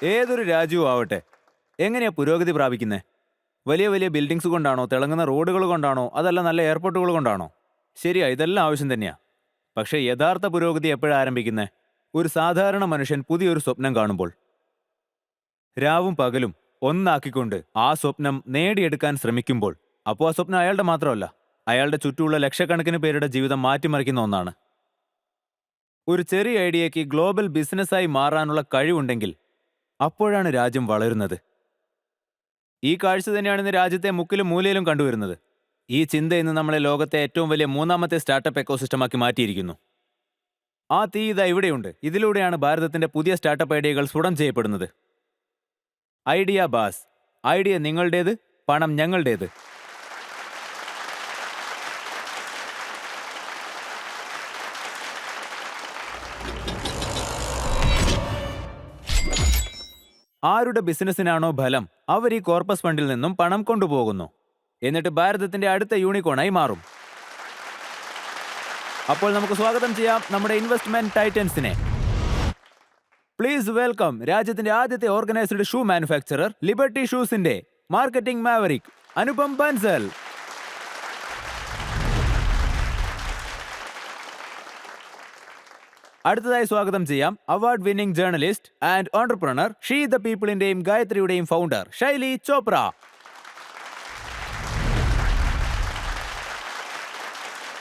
ഏതൊരു രാജ്യവും ആവട്ടെ, എങ്ങനെയാ പുരോഗതി പ്രാപിക്കുന്നത്? വലിയ വലിയ ബിൽഡിങ്സ് കൊണ്ടാണോ, തിളങ്ങുന്ന റോഡുകൾ കൊണ്ടാണോ, അതല്ല നല്ല എയർപോർട്ടുകൾ കൊണ്ടാണോ? ശരിയാ, ഇതെല്ലാം ആവശ്യം തന്നെയാ. പക്ഷേ യഥാർത്ഥ പുരോഗതി എപ്പോഴാണ് ആരംഭിക്കുന്നത്? ഒരു സാധാരണ മനുഷ്യൻ പുതിയൊരു സ്വപ്നം കാണുമ്പോൾ. രാവും പകലും ഒന്നാക്കിക്കൊണ്ട് ആ സ്വപ്നം നേടിയെടുക്കാൻ ശ്രമിക്കുമ്പോൾ. അപ്പോൾ ആ സ്വപ്നം അയാളുടെ മാത്രമല്ല, അയാളുടെ ചുറ്റുമുള്ള ലക്ഷക്കണക്കിന് പേരുടെ ജീവിതം മാറ്റിമറിക്കുന്ന ഒന്നാണ്. ഒരു ചെറിയ ഐഡിയയ്ക്ക് ഗ്ലോബൽ ബിസിനസ്സായി മാറാനുള്ള കഴിവുണ്ടെങ്കിൽ അപ്പോഴാണ് രാജ്യം വളരുന്നത്. ഈ കാഴ്ച തന്നെയാണ് ഇന്ന് രാജ്യത്തെ മുക്കിലും മൂലയിലും കണ്ടുവരുന്നത്. ഈ ചിന്ത ഇന്ന് നമ്മളെ ലോകത്തെ ഏറ്റവും വലിയ മൂന്നാമത്തെ സ്റ്റാർട്ടപ്പ് എക്കോസിസ്റ്റമാക്കി മാറ്റിയിരിക്കുന്നു. ആ തീ ഇതാ ഇവിടെയുണ്ട്. ഇതിലൂടെയാണ് ഭാരതത്തിന്റെ പുതിയ സ്റ്റാർട്ടപ്പ് ഐഡിയകൾ സ്ഫുടം ചെയ്യപ്പെടുന്നത്. Idea bass. ഐഡിയ നിങ്ങളുടേത്, പണം ഞങ്ങളുടേത്. ആരുടെ ബിസിനസ്സിനാണോ ഫലം, അവർ ഈ കോർപ്പസ് ഫണ്ടിൽ നിന്നും പണം കൊണ്ടുപോകുന്നു. എന്നിട്ട് ഭാരതത്തിന്റെ അടുത്ത യൂണിക്കോണായി മാറും. അപ്പോൾ നമുക്ക് സ്വാഗതം ചെയ്യാം നമ്മുടെ ഇൻവെസ്റ്റ്മെന്റ് ടൈറ്റൻസിനെ. പ്ലീസ് വെൽക്കം രാജ്യത്തിന്റെ ആദ്യത്തെ ഓർഗനൈസ്ഡ് ഷൂ മാനുഫാക്ചറർ ലിബർട്ടി ഷൂസിന്റെ മാർക്കറ്റിംഗ് മാവറിക് അനുപം ബൻസൽ. അടുത്തതായി സ്വാഗതം ചെയ്യാം award winning journalist and entrepreneur she the പീപ്പിളിന്റെയും ഗായത്രിയുടെയും ഫൗണ്ടർ ശൈലി ചോപ്ര.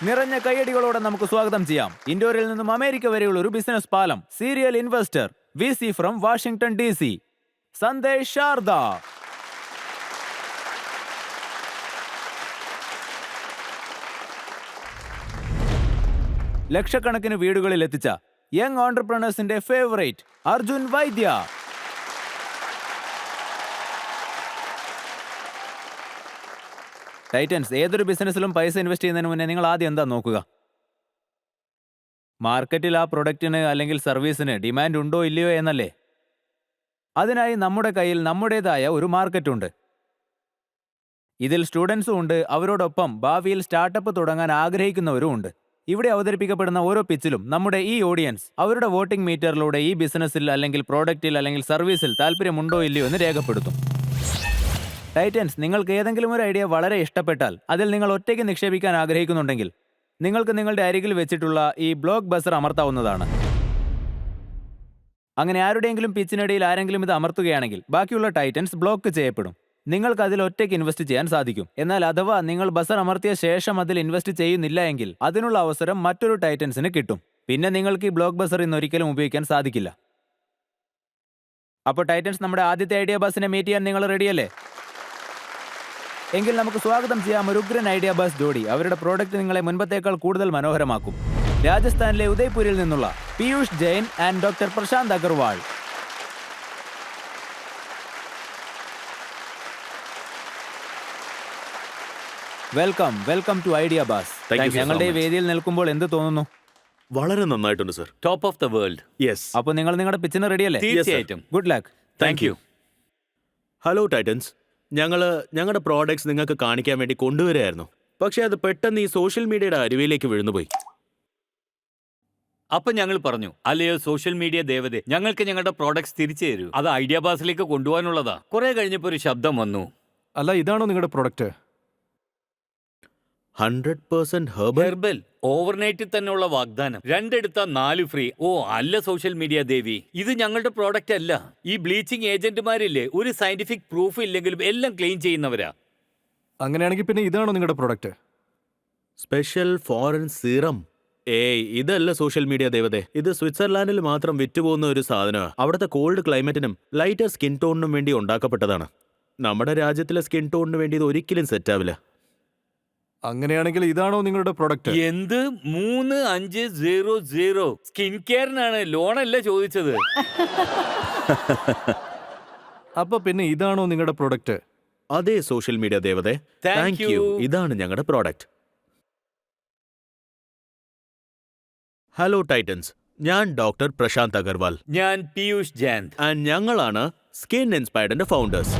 നിറഞ്ഞ കയ്യടികളോടെ നമുക്ക് സ്വാഗതം ചെയ്യാം ഇൻഡോറിൽ നിന്നും അമേരിക്ക വരെയുള്ള ഒരു ബിസിനസ് പാലം, serial investor, VC from Washington DC, Sandesh Sharada. ലക്ഷക്കണക്കിന് വീടുകളിൽ എത്തിച്ച യങ് ഓണ്ടർപ്രണേഴ്സിന്റെ ഫേവറേറ്റ് അർജുൻ വൈദ്യ. ടൈറ്റൻസ്, ഏതൊരു ബിസിനസ്സിലും പൈസ ഇൻവെസ്റ്റ് ചെയ്യുന്നതിന് മുന്നേ നിങ്ങൾ ആദ്യം എന്താ നോക്കുക? മാർക്കറ്റിൽ ആ പ്രൊഡക്റ്റിന് അല്ലെങ്കിൽ സർവീസിന് ഡിമാൻഡ് ഉണ്ടോ ഇല്ലയോ എന്നല്ലേ? അതിനായി നമ്മുടെ കയ്യിൽ നമ്മുടേതായ ഒരു മാർക്കറ്റ് ഉണ്ട്. ഇതിൽ സ്റ്റുഡൻസും ഉണ്ട്, അവരോടൊപ്പം ഭാവിയിൽ സ്റ്റാർട്ടപ്പ് തുടങ്ങാൻ ആഗ്രഹിക്കുന്നവരും ഉണ്ട്. ഇവിടെ അവതരിപ്പിക്കപ്പെടുന്ന ഓരോ പിച്ചിലും നമ്മുടെ ഈ ഓഡിയൻസ് അവരുടെ വോട്ടിംഗ് മീറ്ററിലൂടെ ഈ ബിസിനസ്സിൽ അല്ലെങ്കിൽ പ്രോഡക്റ്റിൽ അല്ലെങ്കിൽ സർവീസിൽ താല്പര്യമുണ്ടോ ഇല്ലയോ എന്ന് രേഖപ്പെടുത്തും. ടൈറ്റൻസ്, നിങ്ങൾക്ക് ഏതെങ്കിലും ഒരു ഐഡിയ വളരെ ഇഷ്ടപ്പെട്ടാൽ, അതിൽ നിങ്ങൾ ഒറ്റയ്ക്ക് നിക്ഷേപിക്കാൻ ആഗ്രഹിക്കുന്നുണ്ടെങ്കിൽ, നിങ്ങൾക്ക് നിങ്ങളുടെ അരികിൽ വെച്ചിട്ടുള്ള ഈ ബ്ലോക്ക് ബസർ അമർത്താവുന്നതാണ്. അങ്ങനെ ആരുടെയെങ്കിലും പിച്ചിനിടയിൽ ആരെങ്കിലും ഇത് അമർത്തുകയാണെങ്കിൽ ബാക്കിയുള്ള ടൈറ്റൻസ് ബ്ലോക്ക് ചെയ്യപ്പെടും. നിങ്ങൾക്ക് അതിൽ ഒറ്റയ്ക്ക് ഇൻവെസ്റ്റ് ചെയ്യാൻ സാധിക്കും. എന്നാൽ അഥവാ നിങ്ങൾ ബസർ അമർത്തിയ ശേഷം അതിൽ ഇൻവെസ്റ്റ് ചെയ്യുന്നില്ല എങ്കിൽ അതിനുള്ള അവസരം മറ്റൊരു ടൈറ്റൻസിന് കിട്ടും. പിന്നെ നിങ്ങൾക്ക് ഈ ബ്ലോക്ക് ബസർ ഇന്ന് ഒരിക്കലും ഉപയോഗിക്കാൻ സാധിക്കില്ല. അപ്പോൾ ടൈറ്റൻസ്, നമ്മുടെ ആദ്യത്തെ ഐഡിയ ബസിനെ മീറ്റ് ചെയ്യാൻ നിങ്ങൾ റെഡിയല്ലേ? എങ്കിൽ നമുക്ക് സ്വാഗതം ചെയ്യാം ഒരു ഉഗ്രൻ ഐഡിയ ബസ് ജോഡി. അവരുടെ പ്രോഡക്റ്റ് നിങ്ങളെ മുൻപത്തേക്കാൾ കൂടുതൽ മനോഹരമാക്കും. രാജസ്ഥാനിലെ ഉദയ്പൂരിൽ നിന്നുള്ള Piyush Jain and doctor Prashant Agarwal. Welcome, welcome to idea Baaz. ഞങ്ങളുടെ ഈ വേദിയിൽ നിൽക്കുമ്പോൾ എന്ത് തോന്നുന്നു? വളരെ നന്നായിട്ടുണ്ട് sir. Top of the world. Yes. അപ്പോൾ നിങ്ങൾ നിങ്ങളുടെ പിച്ചിന് റെഡിയല്ലേ? തീർച്ചയായിട്ടും. Good luck. Thank you. Hello titans, ഞങ്ങളുടെ പ്രോഡക്ട്സ് നിങ്ങൾക്ക് കാണിക്കാൻ വേണ്ടി കൊണ്ടുവരികയായിരുന്നു. പക്ഷേ അത് പെട്ടെന്ന് ഈ സോഷ്യൽ മീഡിയയുടെ അരുവിയിലേക്ക് വീഴുന്നുപോയി. അപ്പൊ ഞങ്ങൾ പറഞ്ഞു, അല്ലയോ സോഷ്യൽ മീഡിയ ദേവതേ, ഞങ്ങൾക്ക് ഞങ്ങളുടെ പ്രോഡക്ട്സ് തിരിച്ചു തരൂ. അത് ഐഡിയ ബാസിലേക്ക് കൊണ്ടുപോകാനുള്ളതാ. കുറെ കഴിഞ്ഞപ്പോ ഒരു ശബ്ദം വന്നു, അല്ല ഇതാണോ നിങ്ങളുടെ പ്രൊഡക്റ്റ്? 100% ഹെർബൽ, ഓവർനൈറ്റിൽ തന്നെയുള്ള വാഗ്ദാനം, 2 എടുത്താൽ 4 ഫ്രീ. ഓ അല്ല സോഷ്യൽ മീഡിയ ദേവി, ഇത് ഞങ്ങളുടെ പ്രോഡക്റ്റ് അല്ല. ഈ ബ്ലീച്ചിങ് ഏജന്റുമാരില്ലേ, ഒരു സയന്റിഫിക് പ്രൂഫ് ഇല്ലെങ്കിലും എല്ലാം ക്ലെയിം ചെയ്യുന്നവരാ. അങ്ങനെയാണെങ്കിൽ പിന്നെ ഇതാണോ നിങ്ങളുടെ പ്രൊഡക്റ്റ്? Special foreign serum. ഏയ്, ഇതല്ല സോഷ്യൽ മീഡിയ ദേവതേ. ഇത് സ്വിറ്റ്സർലാൻഡിൽ മാത്രം വിറ്റുപോകുന്ന ഒരു സാധനമാണ്. അവിടുത്തെ കോൾഡ് ക്ലൈമറ്റിനും ലൈറ്റർ സ്കിൻ ടോണിനും വേണ്ടി ഉണ്ടാക്കപ്പെട്ടതാണ്. നമ്മുടെ രാജ്യത്തിലെ സ്കിൻ ടോണിന് വേണ്ടി ഇത് ഒരിക്കലും സെറ്റ് ആവില്ല. അങ്ങനെയാണെങ്കിൽ ഇതാണോ നിങ്ങളുടെ പ്രൊഡക്റ്റ്? എന്ത് 3500 സ്കിൻ കെയറിനാണ്, ലോണല്ല ചോദിച്ചത്. അപ്പൊ പിന്നെ ഇതാണോ നിങ്ങളുടെ പ്രൊഡക്റ്റ്? അതേ സോഷ്യൽ മീഡിയ ദേവതേ, താങ്ക് യു. ഇതാണ് ഞങ്ങളുടെ പ്രോഡക്റ്റ്. ഹലോ ടൈറ്റൻസ്, ഞാൻ ഡോക്ടർ പ്രശാന്ത് അഗർവാൾ. ഞാൻ പീയൂഷ് ജെയിൻ. ആൻഡ് ഞങ്ങളാണ് സ്കിൻ ഇൻസ്പയർഡിന്റെ ഫൗണ്ടേഴ്സ്.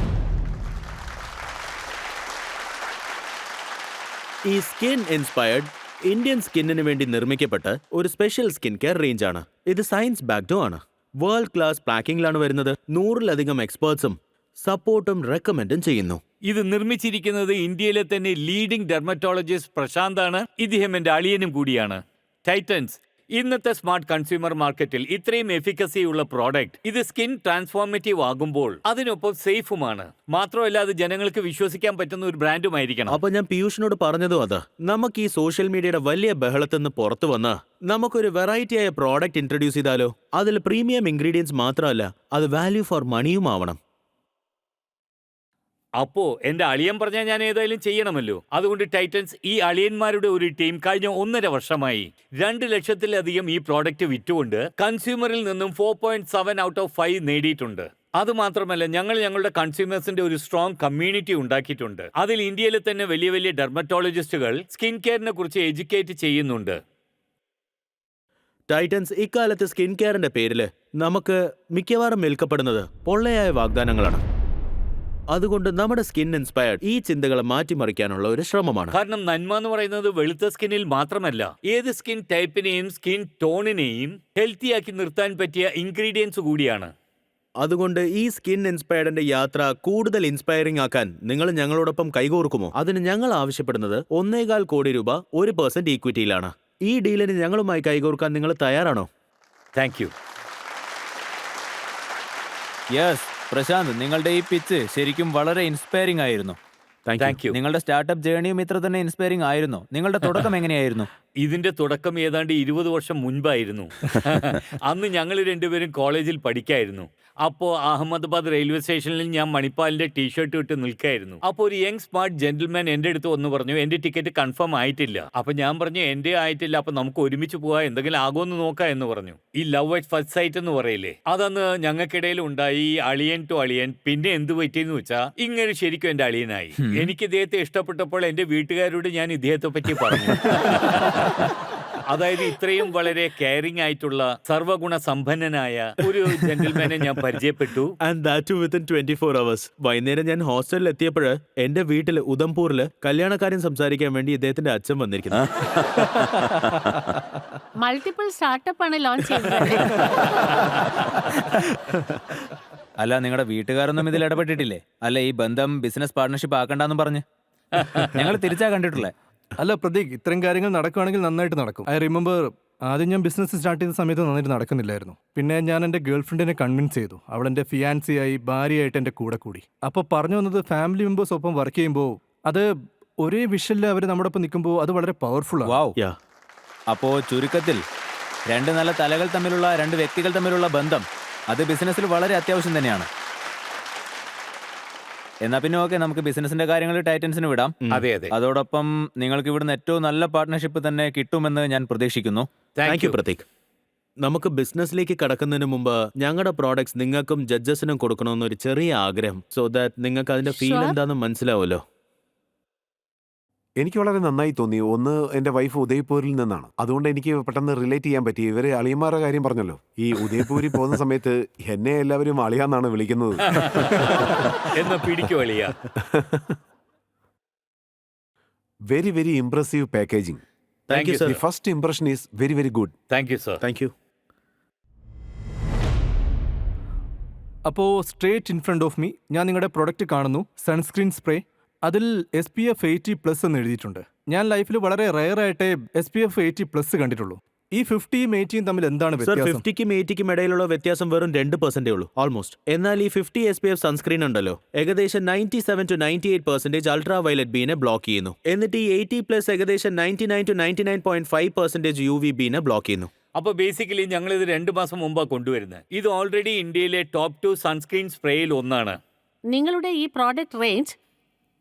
ഈ സ്കിൻ ഇൻസ്പയർഡ് ഇന്ത്യൻ സ്കിന്നിന് വേണ്ടി നിർമ്മിക്കപ്പെട്ട ഒരു സ്പെഷ്യൽ സ്കിൻ കെയർ റേഞ്ചാണ്. ഇത് സയൻസ് ബാക്ക്ഡും ആണ്. വേൾഡ് ക്ലാസ് പാക്കിംഗിലാണ് വരുന്നത്. 100-ലധികം എക്സ്പേർട്സും സപ്പോർട്ടും റെക്കമെൻഡും ചെയ്യുന്നു. ഇത് നിർമ്മിച്ചിരിക്കുന്നത് ഇന്ത്യയിലെ തന്നെ ലീഡിംഗ് ഡെർമറ്റോളജിസ്റ്റ് പ്രശാന്താണ്. ഇദ്ദേഹം എന്റെ അളിയനും കൂടിയാണ്. ടൈറ്റൻസ് ഇന്നത്തെ സ്മാർട്ട് കൺസ്യൂമർ മാർക്കറ്റിൽ ഇത്രയും എഫിക്കസി ഉള്ള പ്രോഡക്റ്റ്, ഇത് സ്കിൻ ട്രാൻസ്ഫോർമേറ്റീവ് ആകുമ്പോൾ അതിനൊപ്പം സേഫുമാണ്. മാത്രമല്ല അത് ജനങ്ങൾക്ക് വിശ്വസിക്കാൻ പറ്റുന്ന ഒരു ബ്രാൻഡുമായിരിക്കണം. അപ്പൊ ഞാൻ പീയൂഷിനോട് പറഞ്ഞതും അത്, നമുക്ക് ഈ സോഷ്യൽ മീഡിയയുടെ വലിയ ബഹളത്തിൽ നിന്ന് പുറത്തു വന്ന് നമുക്കൊരു വെറൈറ്റി ആയ പ്രോഡക്റ്റ് ഇൻട്രൊഡ്യൂസ് ചെയ്താലോ? അതിൽ പ്രീമിയം ഇൻഗ്രീഡിയൻസ് മാത്രമല്ല, അത് വാല്യൂ ഫോർ മണിയും ആവണം. അപ്പോ എന്റെ അളിയൻ പറഞ്ഞാൽ ഞാൻ ഏതായാലും ചെയ്യണമല്ലോ. അതുകൊണ്ട് ടൈറ്റൻസ് ഈ അളിയന്മാരുടെ ഒരു ടീം കഴിഞ്ഞ 1.5 വർഷമായി 2 ലക്ഷത്തിലധികം ഈ പ്രോഡക്റ്റ് വിറ്റുകൊണ്ട് കൺസ്യൂമറിൽ നിന്നും 4.7 ഔട്ട് ഓഫ് 5 നേടിയിട്ടുണ്ട്. അത് മാത്രമല്ല, ഞങ്ങൾ ഞങ്ങളുടെ കൺസ്യൂമേഴ്സിന്റെ ഒരു സ്ട്രോങ് കമ്മ്യൂണിറ്റി ഉണ്ടാക്കിയിട്ടുണ്ട്. അതിൽ ഇന്ത്യയിലെ തന്നെ വലിയ വലിയ ഡെർമറ്റോളജിസ്റ്റുകൾ സ്കിൻ കെയറിനെ കുറിച്ച് എഡ്യൂക്കേറ്റ് ചെയ്യുന്നുണ്ട്. ടൈറ്റൻസ് ഇക്കാലത്ത് സ്കിൻ കെയറിന്റെ പേരില് നമുക്ക് മിക്കവാറും വിൽക്കപ്പെടുന്നത് പൊള്ളയായ വാഗ്ദാനങ്ങളാണ്. അതുകൊണ്ട് നമ്മുടെ സ്കിൻ ഇൻസ്പയർഡ് ഈ ചിന്തകളെ മാറ്റിമറിക്കാനുള്ള ഒരു ശ്രമമാണ്. കാരണം നന്മ എന്ന് പറയുന്നത് വെളുത്ത സ്കിന്നിൽ മാത്രമല്ല, ഏത് സ്കിൻ ടൈപ്പിനെയും സ്കിൻ ടോണിനെയും ഹെൽത്തിയാക്കി നിർത്താൻ പറ്റിയ ഇൻഗ്രീഡിയൻസ് കൂടിയാണ്. അതുകൊണ്ട് ഈ സ്കിൻ ഇൻസ്പയർഡിന്റെ യാത്ര കൂടുതൽ ഇൻസ്പയറിംഗ് ആക്കാൻ നിങ്ങൾ ഞങ്ങളോടൊപ്പം കൈകോർക്കുമോ? അതിന് ഞങ്ങൾ ആവശ്യപ്പെടുന്നത് 1.25 കോടി രൂപ 1% ഈക്വിറ്റിയിലാണ്. ഈ ഡീലിന് ഞങ്ങളുമായി കൈകോർക്കാൻ നിങ്ങൾ തയ്യാറാണോ? Thank you. യെസ് പ്രശാന്ത്, നിങ്ങളുടെ ഈ പിച്ച് ശരിക്കും വളരെ ഇൻസ്പയറിംഗ് ആയിരുന്നു. Thank you. നിങ്ങളുടെ സ്റ്റാർട്ടപ്പ് ജേണിയും ഇത്ര തന്നെ ഇൻസ്പയറിംഗ് ആയിരുന്നു. നിങ്ങളുടെ തുടക്കം എങ്ങനെയായിരുന്നു? ഇതിന്റെ തുടക്കം ഏതാണ്ട് 20 വർഷം മുൻപായിരുന്നു. അന്ന് ഞങ്ങൾ രണ്ടുപേരും കോളേജിൽ പഠിക്കായിരുന്നു. അപ്പോൾ അഹമ്മദാബാദ് റെയിൽവേ സ്റ്റേഷനിൽ ഞാൻ മണിപ്പാലിന്റെ ടീഷർട്ട് ഇട്ട് നിൽക്കായിരുന്നു. അപ്പോൾ ഒരു യങ് സ്മാർട്ട് ജെന്റിൽമാൻ എന്റെ അടുത്ത് വന്ന് പറഞ്ഞു, എന്റെ ടിക്കറ്റ് കൺഫേം ആയിട്ടില്ല. അപ്പൊ ഞാൻ പറഞ്ഞു, എന്റെ ആയിട്ടില്ല, അപ്പൊ നമുക്ക് ഒരുമിച്ച് പോവാ, എന്തെങ്കിലും ആകുമെന്ന് നോക്കാം എന്ന് പറഞ്ഞു. ഈ ലവ് അറ്റ് ഫസ്റ്റ് സൈറ്റ് എന്ന് പറയില്ലേ, അതന്ന് ഞങ്ങൾക്കിടയിൽ ഉണ്ടായി. ഈ അളിയൻ ടു അളിയൻ. പിന്നെ എന്ത് പറ്റിയെന്ന് വെച്ചാ, ഇങ്ങനെ ശരിക്കും എന്റെ അളിയനായി. എനിക്ക് ഇദ്ദേഹത്തെ ഇഷ്ടപ്പെട്ടപ്പോൾ എന്റെ വീട്ടുകാരോട് ഞാൻ ഇദ്ദേഹത്തെ പറ്റി പറഞ്ഞു. അതായത് ഇത്രയും വളരെ കെയറിംഗ് ആയിട്ടുള്ള സർവ്വഗുണ സമ്പന്നനായ ഒരു ജെന്റിൽമാനെ ഞാൻ പരിചയപ്പെട്ടു. And that too within 24 hours. വൈകുന്നേരം ഞാൻ ഹോസ്റ്റലിൽ എത്തിയപ്പോൾ എന്റെ വീട്ടിൽ ഉദംപൂരിൽ കല്യാണക്കാരൻ സംസാരിക്കാൻ വേണ്ടി ഇദ്ദേഹത്തിന്റെ അച്ഛൻ വന്നിരിക്കുന്നു. മൾട്ടിപ്പിൾ സ്റ്റാർട്ടപ്പ് ആണ് ലോഞ്ച് ചെയ്തത്. അല്ല, നിങ്ങളുടെ വീട്ടുകാരൊന്നും ഇതിൽ ഇടപെട്ടിട്ടില്ലേ? അല്ല, ഈ ബന്ധം ബിസിനസ് പാർട്ണർഷിപ്പ് ആക്കണ്ടെന്ന് പറഞ്ഞ് ഞങ്ങൾ തിരിച്ചാ കണ്ടിട്ടുള്ളേ. അല്ല പ്രതീക്, ഇത്തരം കാര്യങ്ങൾ നടക്കുകയാണെങ്കിൽ നന്നായിട്ട് നടക്കും. ഐ റിമെമ്പർ ആദ്യം ഞാൻ ബിസിനസ് സ്റ്റാർട്ട് ചെയ്ത സമയത്ത് നന്നായിട്ട് നടക്കുന്നില്ലായിരുന്നു. പിന്നെ ഞാൻ എൻ്റെ ഗേൾ ഫ്രണ്ടിനെ കൺവിൻസ് ചെയ്തു. അവൾ എൻ്റെ ഫിയാൻസിയായി, ഭാര്യയായിട്ട് എൻ്റെ കൂടെ കൂടി. അപ്പോൾ പറഞ്ഞു വന്നത്, ഫാമിലി മെമ്പേഴ്സ് ഒപ്പം വർക്ക് ചെയ്യുമ്പോൾ അത് ഒരേ വിഷനിൽ അവർ നമ്മുടെ ഒപ്പം നിൽക്കുമ്പോൾ അത് വളരെ പവർഫുൾ ആണ്. വാവ്. Yeah. അപ്പോ ചുരുക്കത്തിൽ 2 നല്ല തലകൾ തമ്മിലുള്ള 2 വ്യക്തികൾ തമ്മിലുള്ള ബന്ധം അത് ബിസിനസ്സിൽ വളരെ അത്യാവശ്യം തന്നെയാണ്. എന്നാ പിന്നെ ഓക്കെ, നമുക്ക് ബിസിനസിന്റെ കാര്യങ്ങൾ ടൈറ്റൻസിന് വിടാം. അതെ അതെ, അതോടൊപ്പം നിങ്ങൾക്ക് ഇവിടുന്ന് ഏറ്റവും നല്ല പാർട്ട്ണർഷിപ്പ് തന്നെ കിട്ടുമെന്ന് ഞാൻ പ്രതീക്ഷിക്കുന്നു. Thank you Prateek. നമുക്ക് ബിസിനസ്സിലേക്ക് കടക്കുന്നതിന് മുമ്പ് ഞങ്ങളുടെ പ്രോഡക്ട്സ് നിങ്ങൾക്കും ജഡ്ജസിനും കൊടുക്കണമെന്നൊരു ചെറിയ ആഗ്രഹം, സോ ദാറ്റ് നിങ്ങൾക്ക് അതിന്റെ ഫീൽ Sure. എന്താണെന്ന് മനസ്സിലാവുമല്ലോ. എനിക്ക് വളരെ നന്നായി തോന്നി. ഒന്ന്, എൻ്റെ വൈഫ് ഉദയ്പൂരിൽ നിന്നാണ്. അതുകൊണ്ട് എനിക്ക് പെട്ടെന്ന് റിലേറ്റ് ചെയ്യാൻ പറ്റി. ഇവര് അളിയന്മാരുടെ കാര്യം പറഞ്ഞല്ലോ. ഈ ഉദയ്പൂരിൽ പോകുന്ന സമയത്ത് എന്നെ എല്ലാവരും അളിയാന്നാണ് വിളിക്കുന്നത്. എന്ന് പിടിക്കു അളിയ. Very very impressive packaging. Thank you sir. The first impression is very very good. Thank you sir. Thank you. അപ്പോൾ straight in front of me ഞാൻ നിങ്ങളുടെ പ്രൊഡക്റ്റ് കാണുന്നു, സൺസ്ക്രീൻ സ്പ്രേ. അതിൽ SPF 80+ എന്ന് എഴുതിയിട്ടുണ്ട്. ഞാൻ ലൈഫിൽ വളരെ റെയർ ആയിട്ടേ SPF 80+ കണ്ടിട്ടുള്ളൂ. ഈ 50-യും 80-യും തമ്മിൽ എന്താണ് സർ, വ്യത്യാസം? 50-ക്കും 80-ക്കും ഇടയിലുള്ള വ്യത്യാസം വെറും 2% ഉള്ളൂ, ഓൾമോസ്റ്റ്. എന്നാൽ ഈ 50 SPF സൺസ്ക്രീൻ ഉണ്ടല്ലോ, ഏകദേശം 97 to 98% അൾട്രാ വയലറ്റ് ബീനെ ബ്ലോക്ക് ചെയ്യുന്നു. എന്നിട്ട് ഈ 80+ ഏകദേശം 99 to 99.5% UVB നെ ബ്ലോക്ക് ചെയ്യുന്നു. അപ്പൊ ബേസിക്കലി ഞങ്ങൾ ഇത് 2 മാസം മുമ്പാ കൊണ്ടുവരുന്നത്. ഇത് ഓൾറെഡി ഇന്ത്യയിലെ ടോപ്പ് 2 സൺസ്ക്രീൻ സ്പ്രേയിൽ ഒന്നാണ്. നിങ്ങളുടെ ഈ പ്രോഡക്റ്റ് റേഞ്ച്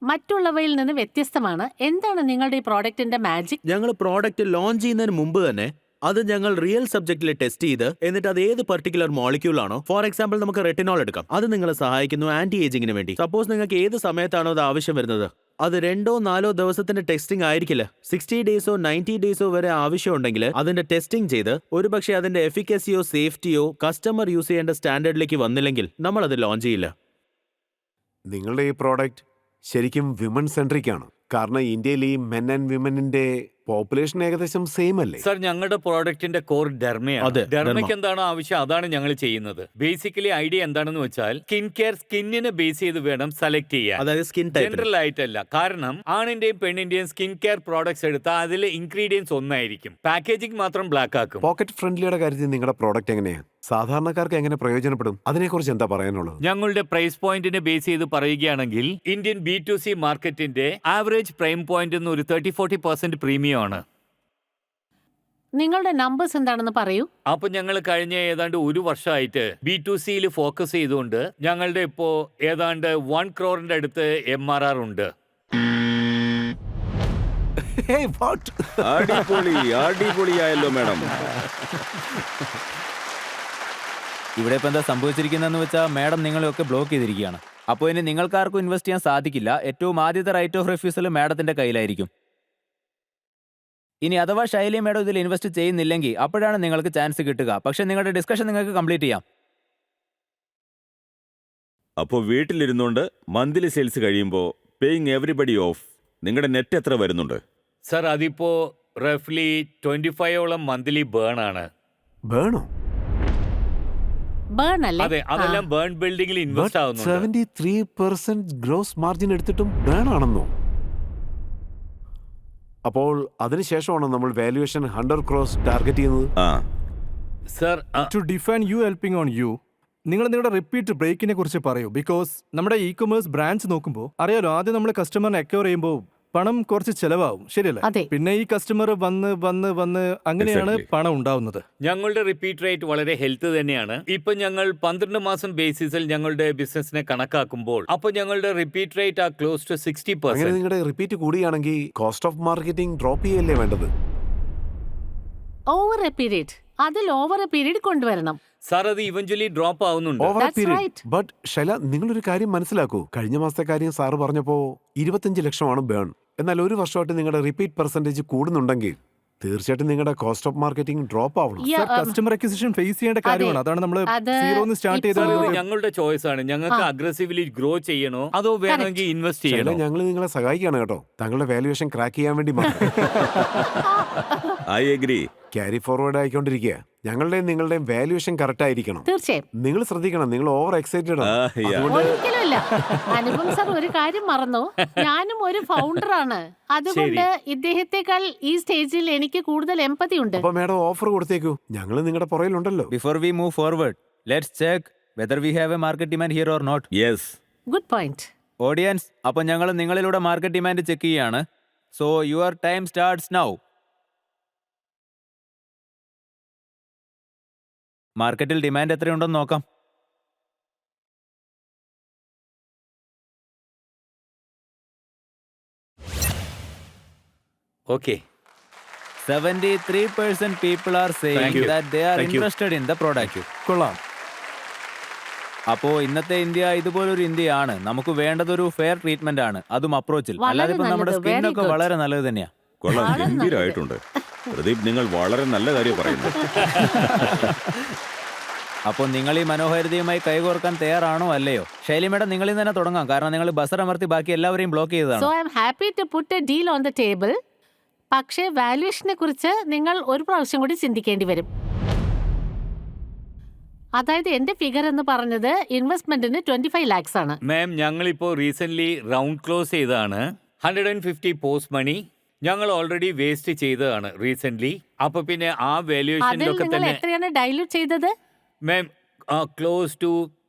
മറ്റുള്ളവയിൽ നിന്ന് വ്യത്യസ്തമാണ്. എന്താണ് നിങ്ങളുടെ ഈ പ്രോഡക്റ്റിന്റെ മാജിക്? ഞങ്ങൾ പ്രോഡക്റ്റ് ലോഞ്ച് ചെയ്യുന്നതിന് മുമ്പ് തന്നെ അത് ഞങ്ങൾ റിയൽ സബ്ജക്റ്റിൽ ടെസ്റ്റ് ചെയ്ത്, എന്നിട്ട് അത് ഏത് പർട്ടിക്കുലർ മോളിക്യൂൾ ആണോ, ഫോർ എക്സാമ്പിൾ നമുക്ക് റെറ്റിനോൾ എടുക്കാം, അത് നിങ്ങളെ സഹായിക്കുന്നു ആന്റി ഏജിങ്ങിന് വേണ്ടി. സപ്പോസ് നിങ്ങൾക്ക് ഏത് സമയത്താണോ അത് ആവശ്യം വരുന്നത്, അത് 2-4 ദിവസത്തിന്റെ ടെസ്റ്റിംഗ് ആയിരിക്കില്ല. 60 ഡേയ്സോ 90 ഡേയ്സോ വരെ ആവശ്യമുണ്ടെങ്കിൽ അതിന്റെ ടെസ്റ്റിംഗ് ചെയ്ത് ഒരുപക്ഷെ അതിന്റെ എഫിക്കസിയോ സേഫ്റ്റിയോ കസ്റ്റമർ യൂസ് ചെയ്യേണ്ട സ്റ്റാൻഡേർഡിലേക്ക് വന്നില്ലെങ്കിൽ നമ്മൾ അത് ലോഞ്ച് ചെയ്യില്ല. നിങ്ങളുടെ ഈ പ്രോഡക്റ്റ് ശരിക്കും വിമൻ സെൻട്രിക് ആണ്. കാരണം ഇന്ത്യയിൽ ഈ മെൻ ആൻഡ് വിമനിന്റെ പോപ്പുലേഷൻ ഏകദേശം സെയിം അല്ലേ? സർ, ഞങ്ങളുടെ പ്രോഡക്റ്റിന്റെ കോർ ഡെർമയാണ്. അതെ, ഡെർമയ്ക്ക് ഡെർമ. എന്താണോ ആവശ്യം അതാണ് ഞങ്ങൾ ചെയ്യുന്നത്. ബേസിക്കലി ഐഡിയ എന്താണെന്ന് വെച്ചാൽ സ്കിൻ കെയർ സ്കിന്നിനെ ബേസ് ചെയ്ത് വേണം സെലക്ട് ചെയ്യാൻ, അതായത് സ്കിൻ ടൈപ്പ്. ജനറൽ ആയിട്ടല്ല. കാരണം ആണിന്റെയും പെണ്ണിന്റെയും സ്കിൻ കെയർ പ്രോഡക്ട്സ് എടുത്താൽ അതിൽ ഇൻഗ്രീഡിയൻസ് ഒന്നായിരിക്കും, പാക്കേജിംഗ് മാത്രം ബ്ലാക്ക് ആക്കും. പോക്കറ്റ് ഫ്രണ്ട്ലിയുടെ കാര്യത്തിൽ നിങ്ങളുടെ പ്രോഡക്റ്റ് എങ്ങനെയാ? സാധാരണക്കാർക്ക് എങ്ങനെ പ്രയോജനപ്പെടും? അതിനെക്കുറിച്ച് എന്താ പറയാനുള്ളത്? ഞങ്ങളുടെ പ്രൈസ് പോയിന്റിനെ ബേസ് ചെയ്ത് പറയുകയാണെങ്കിൽ ഇന്ത്യൻ B2C മാർക്കറ്റിന്റെ ആവറേജ് പ്രൈം പോയിന്റ് ഒരു 30-40% പ്രീമിയം ആണ്. നിങ്ങളുടെ നമ്പേഴ്സ് എന്താണെന്ന് പറയൂ. അപ്പൊ ഞങ്ങൾ കഴിഞ്ഞ ഏതാണ്ട് ഒരു വർഷമായിട്ട് B2Cയിൽ ഫോക്കസ് ചെയ്തുകൊണ്ട് ഞങ്ങളുടെ ഇപ്പോ ഏതാണ്ട് 1 crore അടുത്ത് MRR ഉണ്ട്. Hey, what? അടിപൊളിയായല്ലോ മാഡം. ഇവിടെ ഇപ്പം എന്താ സംഭവിച്ചിരിക്കുന്നതെന്ന് വെച്ചാൽ മാഡം നിങ്ങളെയൊക്കെ ബ്ലോക്ക് ചെയ്തിരിക്കുകയാണ്. അപ്പോൾ ഇനി നിങ്ങൾക്കാർക്കും ഇൻവെസ്റ്റ് ചെയ്യാൻ സാധിക്കില്ല. ഏറ്റവും ആദ്യത്തെ റൈറ്റ് ഓഫ് റിഫ്യൂസൽ മാഡത്തിന്റെ കയ്യിലായിരിക്കും. ഇനി അഥവാ ശൈലി മാഡം ഇതിൽ ഇൻവെസ്റ്റ് ചെയ്യുന്നില്ലെങ്കിൽ അപ്പോഴാണ് നിങ്ങൾക്ക് ചാൻസ് കിട്ടുക. പക്ഷേ നിങ്ങളുടെ ഡിസ്കഷൻ നിങ്ങൾക്ക് കംപ്ലീറ്റ് ചെയ്യാം. അപ്പോൾ വീട്ടിലിരുന്നുകൊണ്ട് മന്ത്ലി സെയിൽസ് കഴിയുമ്പോൾ പേയിങ് എവറിബഡി ഓഫ് നിങ്ങളുടെ നെറ്റ് എത്ര വരുന്നുണ്ട്? സർ, അതിപ്പോ റഫ്ലി 25ഓളം മന്ത്ലി ബേൺ ആണ്. ബേണോ? ബേൺ അല്ലേ? അതെ, അതെല്ലാം ബേൺ ബിൽഡിംഗിൽ ഇൻവെസ്റ്റ് ആവുന്നുണ്ട്. 73% ഗ്രോസ് മാർജിൻ എടുത്തിട്ടും ബേൺ ആണെന്നോ? അപ്പോൾ അതിനുശേഷമാണോ നമ്മൾ വാല്യുവേഷൻ 100 crores ടാർഗറ്റ് ചെയ്യുന്നത്? ആ, sir, to define you helping on you, നിങ്ങൾ നിങ്ങളുടെ റിപ്പീറ്റ് ബ്രേക്കിനെ കുറിച്ച് പറയൂ. ബിക്കോസ് നമ്മുടെ ഇ കൊമേഴ്സ് ബ്രാഞ്ച് നോക്കുമ്പോൾ അറിയാലോ, ആദ്യം നമ്മൾ കസ്റ്റമറിനെ അക്വയർ ചെയ്യുമ്പോൾ പണം കുറച്ച് ചെലവാകും, ശരിയല്ലേ? അതെ. പിന്നെ ഈ കസ്റ്റമർ വന്ന് വന്ന് വന്ന് അങ്ങനെയാണ് Exactly. പണം ഉണ്ടാവുന്നത്. ഞങ്ങളുടെ റിപ്പീറ്റ് റേറ്റ് വളരെ ഹെൽത്ത് തന്നെയാണ്. ഇപ്പൊ ഞങ്ങൾ 12 മാസം ബേസിസിൽ ഞങ്ങളുടെ ബിസിനസിനെ കണക്കാക്കുമ്പോൾ അപ്പൊ ഞങ്ങളുടെ റിപ്പീറ്റ് റേറ്റ് ആ ക്ലോസ് ടു അങ്ങനെ 60%. നിങ്ങളുടെ റിപ്പീറ്റ് കൂടുകയാണെങ്കിൽ കോസ്റ്റ് ഓഫ് മാർക്കറ്റിംഗ് ഡ്രോപ്പ് ചെയ്യല്ലേ വേണ്ടത്? ഓവർ എ പീരീഡ്, അതിൽ ഓവർ എ പീരീഡ് കൊണ്ടുവരണം. സാർ, അത് ഇവഞ്ച്വലി ഡ്രോപ്പ് ആവുന്നുണ്ട്. Over That's period. right. But Shaila, നിങ്ങളൊരു കാര്യം മനസ്സിലാക്കൂ. കഴിഞ്ഞ മാസത്തെ കാര്യം സാറ് പറഞ്ഞപ്പോ 25 ലക്ഷമാണ് ബേൺ. എന്നാൽ ഒരു വർഷമായിട്ട് നിങ്ങളുടെ റിപ്പീറ്റ് പെർസെന്റേജ് കൂടുന്നുണ്ടെങ്കിൽ തീർച്ചയായിട്ടും നിങ്ങളുടെ കോസ്റ്റ് ഓഫ് മാർക്കറ്റിംഗ് ഡ്രോപ്പ് ആവണം. Yeah, കസ്റ്റമർ അക്വിസിഷൻ ഫേസ് ചെയ്യേണ്ട കാര്യമാണ്. അതാണ് നമ്മൾ അത് സീറോന്ന് സ്റ്റാർട്ട് ഇപ്പോൾ- അത് ചെയ്ത ഞങ്ങളുടെ ചോയ്സ് ആണ്. ഞങ്ങൾക്ക് അഗ്രസീവ്ലി ഗ്രോ ചെയ്യണോ അതോ വേണമെങ്കിൽ ഇൻവെസ്റ്റ് ശൈല, ചെയ്യണോ? ഞങ്ങൾ നിങ്ങളെ സഹായിക്കുകയാണ് കേട്ടോ, താങ്കളുടെ വാല്യുവേഷൻ ക്രാക്ക് ചെയ്യാൻ വേണ്ടി മാത്രം. I agree. ക്യാരി ഫോർവേഡ് ആയിക്കൊണ്ടിരിക്കുക. ഞങ്ങളുടെയും നിങ്ങളുടെയും വാല്യുവേഷൻ കറക്റ്റ് ആയിരിക്കണം. തീർച്ചയായും. നിങ്ങൾ ശ്രദ്ധിക്കണം, നിങ്ങൾ ഓവർ എക്സൈറ്റഡ് ആണ്. ഒരിക്കലുമില്ല. അനുപം സാർ ഒരു കാര്യം മറന്നു, ഞാനും ഒരു ഫൗണ്ടറാണ്. അതുകൊണ്ട് ഇദ്ദേഹത്തെക്കാൾ ഈ സ്റ്റേജിൽ എനിക്ക് കൂടുതൽ എമ്പതി ഉണ്ട്. അപ്പൊ മാഡം ഓഫർ കൊടുത്തേക്കൂ, ഞങ്ങൾ നിങ്ങളുടെ പുറയിലുണ്ടല്ലോ. Before we move forward, let's check whether we have a market demand here or not. Yes. Good point. Audience, അപ്പോൾ ഞങ്ങൾ നിങ്ങളിലൂടെ മാർക്കറ്റ് ഡിമാൻഡ് ചെക്ക് ചെയ്യാണ്. So your time starts now. മാർക്കറ്റിൽ ഡിമാൻഡ് എത്രയുണ്ടെന്ന് നോക്കാം. Okay. 73% people are saying Thank you. that they are Thank you. interested in the product. കൊള്ളാം. അപ്പോൾ ഇന്നത്തെ ഇന്ത്യ ഇതുപോലൊരു ഇന്ത്യയാണ്. നമുക്ക് വേണ്ടതൊരു ഫെയർ ട്രീറ്റ്മെന്റ് ആണ്, അതും അപ്രോച്ചിൽ. വളരെ അല്ലാതെ ഇപ്പം നമ്മുടെ നല്ലത്. Very സ്കിന്നൊക്കെ good. വളരെ നല്ലത് തന്നെയാ. കൊള്ളാം, വളരെ ഗംഭീരമായിട്ടുണ്ട്. പ്രദീപ്, നിങ്ങൾ വളരെ നല്ല കാര്യം പറയുന്നു. അപ്പോൾ നിങ്ങൾ ഈ മനോഹാരിതയുമായി കൈകോർക്കാൻ തയ്യാറാണോ അല്ലയോ? ശൈലി മേഡം, നിങ്ങളിൽ നിന്ന് തന്നെ തുടങ്ങാം. കാരണം നിങ്ങൾ ബസർ അമർത്തി ബാക്കി എല്ലാവരെയും ബ്ലോക്ക് ചെയ്തതാണ്. So I am happy to put a deal on the table. പക്ഷേ വാല്യുവേഷനെ കുറിച്ച് നിങ്ങൾ ഒരു പ്രാവശ്യം കൂടി ചിന്തിക്കേണ്ടി വരും. അതായത് എന്റെ ഫിഗർ എന്ന് പറഞ്ഞത് ഇൻവെസ്റ്റ്മെന്റിന് 25 lakhs ആണ്. മാം, ഞങ്ങളിപ്പോ റീസെന്റ് റൗണ്ട് ക്ലോസ് ചെയ്തതാണ്. 150 പോസ്റ്റ് മണി ഞങ്ങൾ ഓൾറെഡി വേസ്റ്റ് ചെയ്തതാണ് റീസെന്റ്. അപ്പൊ പിന്നെ ആ അതിൽ വാല്യുവേഷനിലൊക്കെ നിങ്ങൾ തന്നെ എത്രയാണ് ഡൈല്യൂട്ട് ചെയ്തത്? മാം, ക്ലോസ് ടു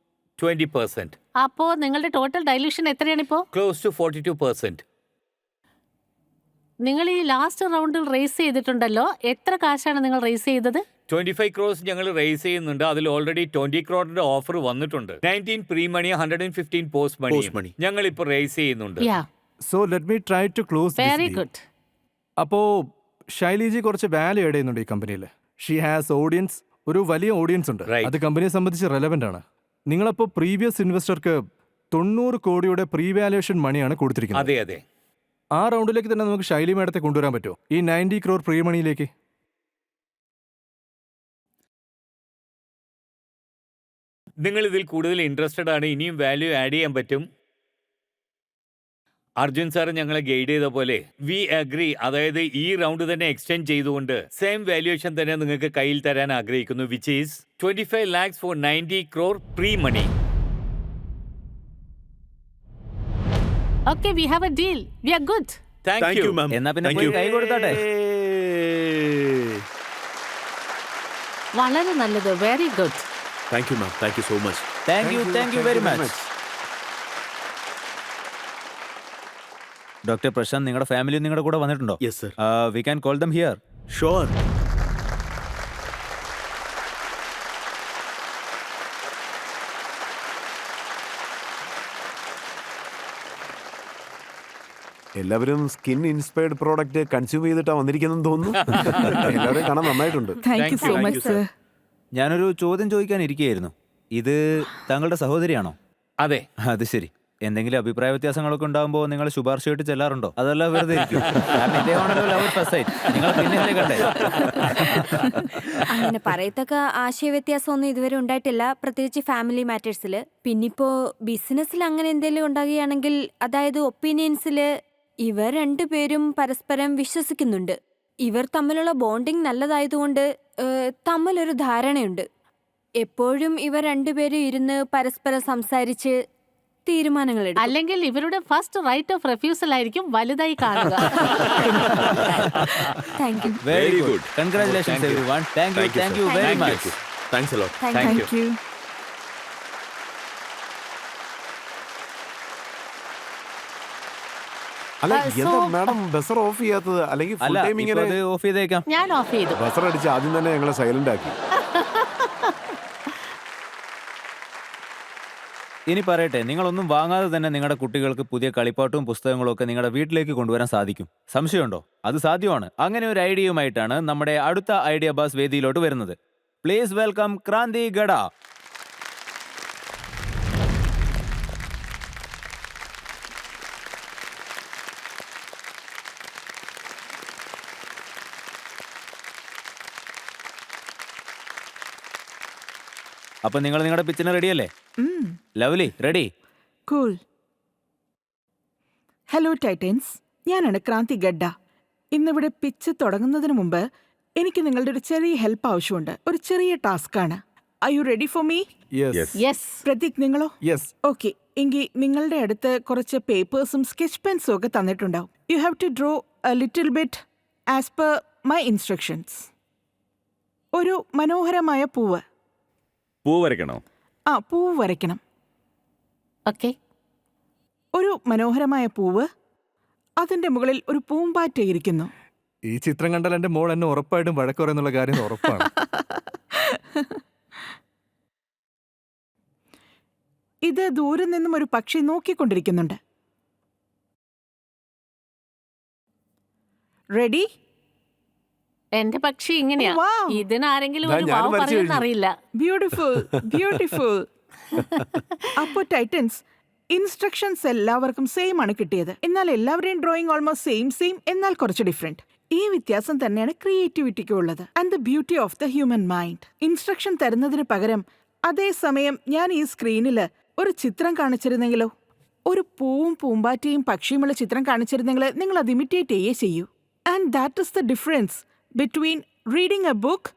20%, അപ്പോ നിങ്ങളുടെ ടോട്ടൽ ഡൈല്യൂഷൻ എത്രയാണ് ഇപ്പോ? Close to 42%. നിങ്ങൾ ഈ ലാസ്റ്റ് റൗണ്ടിൽ റേസ് ചെയ്തിട്ടുണ്ടല്ലോ, എത്ര കാശാണ് നിങ്ങൾ റേസ് ചെയ്തത്? 25 crores ഞങ്ങൾ റേസ് ചെയ്യുന്നുണ്ട്. അതിൽ ഓൾറെഡി 20 crore ഓഫർ വന്നിട്ടുണ്ട്. 19 pre money, 115 post Post money money. ഞങ്ങൾ ഇപ്പൊ റേസ് ചെയ്യുന്നുണ്ട്. Yeah, so let me try to close very good. അപ്പോ ശൈലിജി കുറച്ച് വാല്യൂ ആഡ് ചെയ്യുന്നുണ്ട് ഈ കമ്പനിയിൽ. ഷീ ഹാസ് ഓഡിയൻസ്, ഒരു വലിയ ഓഡിയൻസ് ഉണ്ട്. Right. അത് കമ്പനിയെ സംബന്ധിച്ച് റെലവെന്റ് ആണ്. നിങ്ങളപ്പോ പ്രീവിയസ് ഇൻവെസ്റ്റർക്ക് 90 കോടിയുടെ പ്രീ വാല്യുവേഷൻ മണിയാണ് കൊടുത്തിരിക്കുന്നത്. അതെ അതെ. ആ റൗണ്ടിലേക്ക് തന്നെ നമുക്ക് ശൈലി മേഡത്തെ കൊണ്ടുവരാൻ പറ്റുമോ ഈ 90 crore പ്രീ മണിയിലേക്ക്? നിങ്ങൾ ഇതിൽ കൂടുതൽ ഇൻട്രസ്റ്റഡ് ആണ്, ഇനിയും വാല്യൂ ആഡ് ചെയ്യാൻ പറ്റും. അർജുൻ സാർ ഞങ്ങളെ ഗൈഡ് ചെയ്ത പോലെ വി അഗ്രി, അതായത് ഈ റൗണ്ട് തന്നെ എക്സ്റ്റെൻഡ് ചെയ്തുകൊണ്ട് സെയിം വാല്യുവേഷൻ തന്നെ നിങ്ങൾക്ക് കയ്യിൽ തരാൻ ആഗ്രഹിക്കുന്നു, which is 25 lakhs for 90 crore pre money. Okay, we have a deal. We are good. Thank you. Ma'am. എന്നാ പിന്നെ പോയി കൈ കൊടുത്താട്ടെ. വളരെ നല്ലത്. Very good. Thank you ma'am, thank you so much. Thank you very much. Doctor Prashant, നിങ്ങളുടെ family നിങ്ങളുടെ കൂടെ വന്നിട്ടുണ്ടോ? Yes sir. We can call them here. Sure. എല്ലാവരും സ്കിൻ ഇൻസ്പയർഡ് പ്രോഡക്റ്റ് കൺസ്യൂം ചെയ്തിട്ടാ വന്നിരിക്കുന്നെന്ന് തോന്നുന്നു. എല്ലാവരെയും കാണാൻ നന്നായിട്ടുണ്ട്. Thank you so Thank much you, sir. ഞാനൊരു ചോദ്യം ചോദിക്കാൻ ഇരിക്കുകയായിരുന്നു. ഇത് താങ്കളുടെ സഹോദരിയാണോ? അതെ. അത് ശരി. എന്തെങ്കിലും അഭിപ്രായ വ്യത്യാസങ്ങളൊക്കെ ഉണ്ടാകുമ്പോൾ നിങ്ങൾ ശുപാർശയായിട്ട് ചെല്ലാറുണ്ടോ? അതല്ല വെറുതെ ഇരിക്കും? കാരണം ഇദ്ദേഹമാണല്ലോ love at first sight. നിങ്ങൾ പിന്നെ കണ്ടേ? അങ്ങനെ പറയത്തക്ക ആശയവ്യത്യാസമൊന്നും ഇതുവരെ ഉണ്ടായിട്ടില്ല, പ്രത്യേകിച്ച് ഫാമിലി മാറ്റേഴ്സിൽ. പിന്നിപ്പോ ബിസിനസ്സിൽ അങ്ങനെ എന്തെങ്കിലും ഉണ്ടാകുകയാണെങ്കിൽ, അതായത് ഒപ്പീനിയൻസിൽ ഇവർ രണ്ടുപേരും പരസ്പരം വിശ്വസിക്കുന്നുണ്ട്. ഇവർ തമ്മിലുള്ള ബോണ്ടിങ് നല്ലതായതുകൊണ്ട് തമ്മിലൊരു ധാരണയുണ്ട്. എപ്പോഴും ഇവർ രണ്ടുപേരും ഇരുന്ന് പരസ്പരം സംസാരിച്ച് തീരുമാനങ്ങൾ എടുക്കും. അല്ലെങ്കിൽ ഇവരുടെ ഫസ്റ്റ് റൈറ്റ് ഓഫ് റെഫ്യൂസൽ ആയിരിക്കും വലുതായി കാണുക. Thank you. Very good. Congratulations everyone. Thank you very much. Thanks a lot. Thank you. അല്ല, so- എന്താ മാഡം ബസർ ഓഫ് ചെയ്യാത്തത്? അല്ലെങ്കിൽ ഫുൾ അല്ല, ടൈം ഇപ്പൊ ഇങ്ങനെ അത് ഓഫ് ചെയ്തേക്കാം. ഞാൻ ഓഫ് ചെയ്തു. ബസർ അടിച്ച് ആദ്യം തന്നെ ഞങ്ങളെ സൈലന്റ് ആക്കി. ഇനി പറയട്ടെ, നിങ്ങളൊന്നും വാങ്ങാതെ തന്നെ നിങ്ങളുടെ കുട്ടികൾക്ക് പുതിയ കളിപ്പാട്ടും പുസ്തകങ്ങളും ഒക്കെ നിങ്ങളുടെ വീട്ടിലേക്ക് കൊണ്ടുവരാൻ സാധിക്കും. സംശയമുണ്ടോ? അത് സാധ്യമാണ്. അങ്ങനെ ഒരു ഐഡിയയുമായിട്ടാണ് നമ്മുടെ അടുത്ത ഐഡിയ ബാസ് വേദിയിലോട്ട് വരുന്നത്. Please welcome Kranti Gada. അപ്പൊ നിങ്ങൾ നിങ്ങളുടെ പിച്ചിന് റെഡിയല്ലേ? Lovely, ready? Cool. Hello titans, ഞാനാണ് ക്രാന്തി ഗഡ്ഡ. ഇന്നിവിടെ പിച്ച് തുടങ്ങുന്നതിന് മുമ്പ് എനിക്ക് നിങ്ങളുടെ ഒരു ചെറിയ ഹെൽപ്പ് ആവശ്യമുണ്ട്. ഒരു ചെറിയ ടാസ്ക്കാണ്. Are you ready for me? Yes. Prateek, നിങ്ങളോ? യെസ്. ഓക്കെ, എങ്കിൽ നിങ്ങളുടെ അടുത്ത് കുറച്ച് പേപ്പേഴ്സും സ്കെച്ച് പെൻസും ഒക്കെ തന്നിട്ടുണ്ടാവും. You have to draw a little bit as per my instructions. ഒരു മനോഹരമായ പൂവ്. പൂ വരയ്ക്കണോ? പൂവ് വരയ്ക്കണം. ഓക്കെ. ഒരു മനോഹരമായ പൂവ്, അതിന്റെ മുകളിൽ ഒരു പൂമ്പാറ്റ ഇരിക്കുന്നു. ഈ ചിത്രം കണ്ടാൽ എന്റെ മോൾ എന്നെ ഉറപ്പായിട്ടും വഴക്ക് പറയുന്നുള്ള കാര്യം ഉറപ്പാണ്. ഇത് ദൂരെ നിന്നും ഒരു പക്ഷി നോക്കിക്കൊണ്ടിരിക്കുന്നുണ്ട്. റെഡി? എന്റെ പക്ഷി ഇങ്ങനെയാ. Oh, wow. ഇതിനാരെങ്കിലും ഒരു ഞാനും വാവ് വരച്ചു പറയുമെന്ന് കഴിഞ്ഞു. അറിയില്ല. Beautiful, beautiful. അപ്പോ ടൈറ്റൻസ്, ഇൻസ്ട്രക്ഷൻസ് എല്ലാവർക്കും സെയിം ആണ് കിട്ടിയത്. എന്നാൽ എല്ലാവരുടെയും ഡ്രോയിങ് ഓൾമോസ്റ്റ് സെയിം, എന്നാൽ കുറച്ച് ഡിഫറെന്റ്. ഈ വ്യത്യാസം തന്നെയാണ് ക്രിയേറ്റിവിറ്റിക്ക് ഉള്ളത് and the beauty of the human mind. Instruction തരുന്നതിന് പകരം അതേസമയം ഞാൻ ഈ സ്ക്രീനിൽ ഒരു ചിത്രം കാണിച്ചിരുന്നെങ്കിലോ, ഒരു പൂവും പൂമ്പാറ്റയും പക്ഷിയുമുള്ള ചിത്രം കാണിച്ചിരുന്നെങ്കിൽ നിങ്ങൾ അത് ഇമിറ്റേറ്റ് ചെയ്യേ ചെയ്യൂ. And that is the difference between reading A book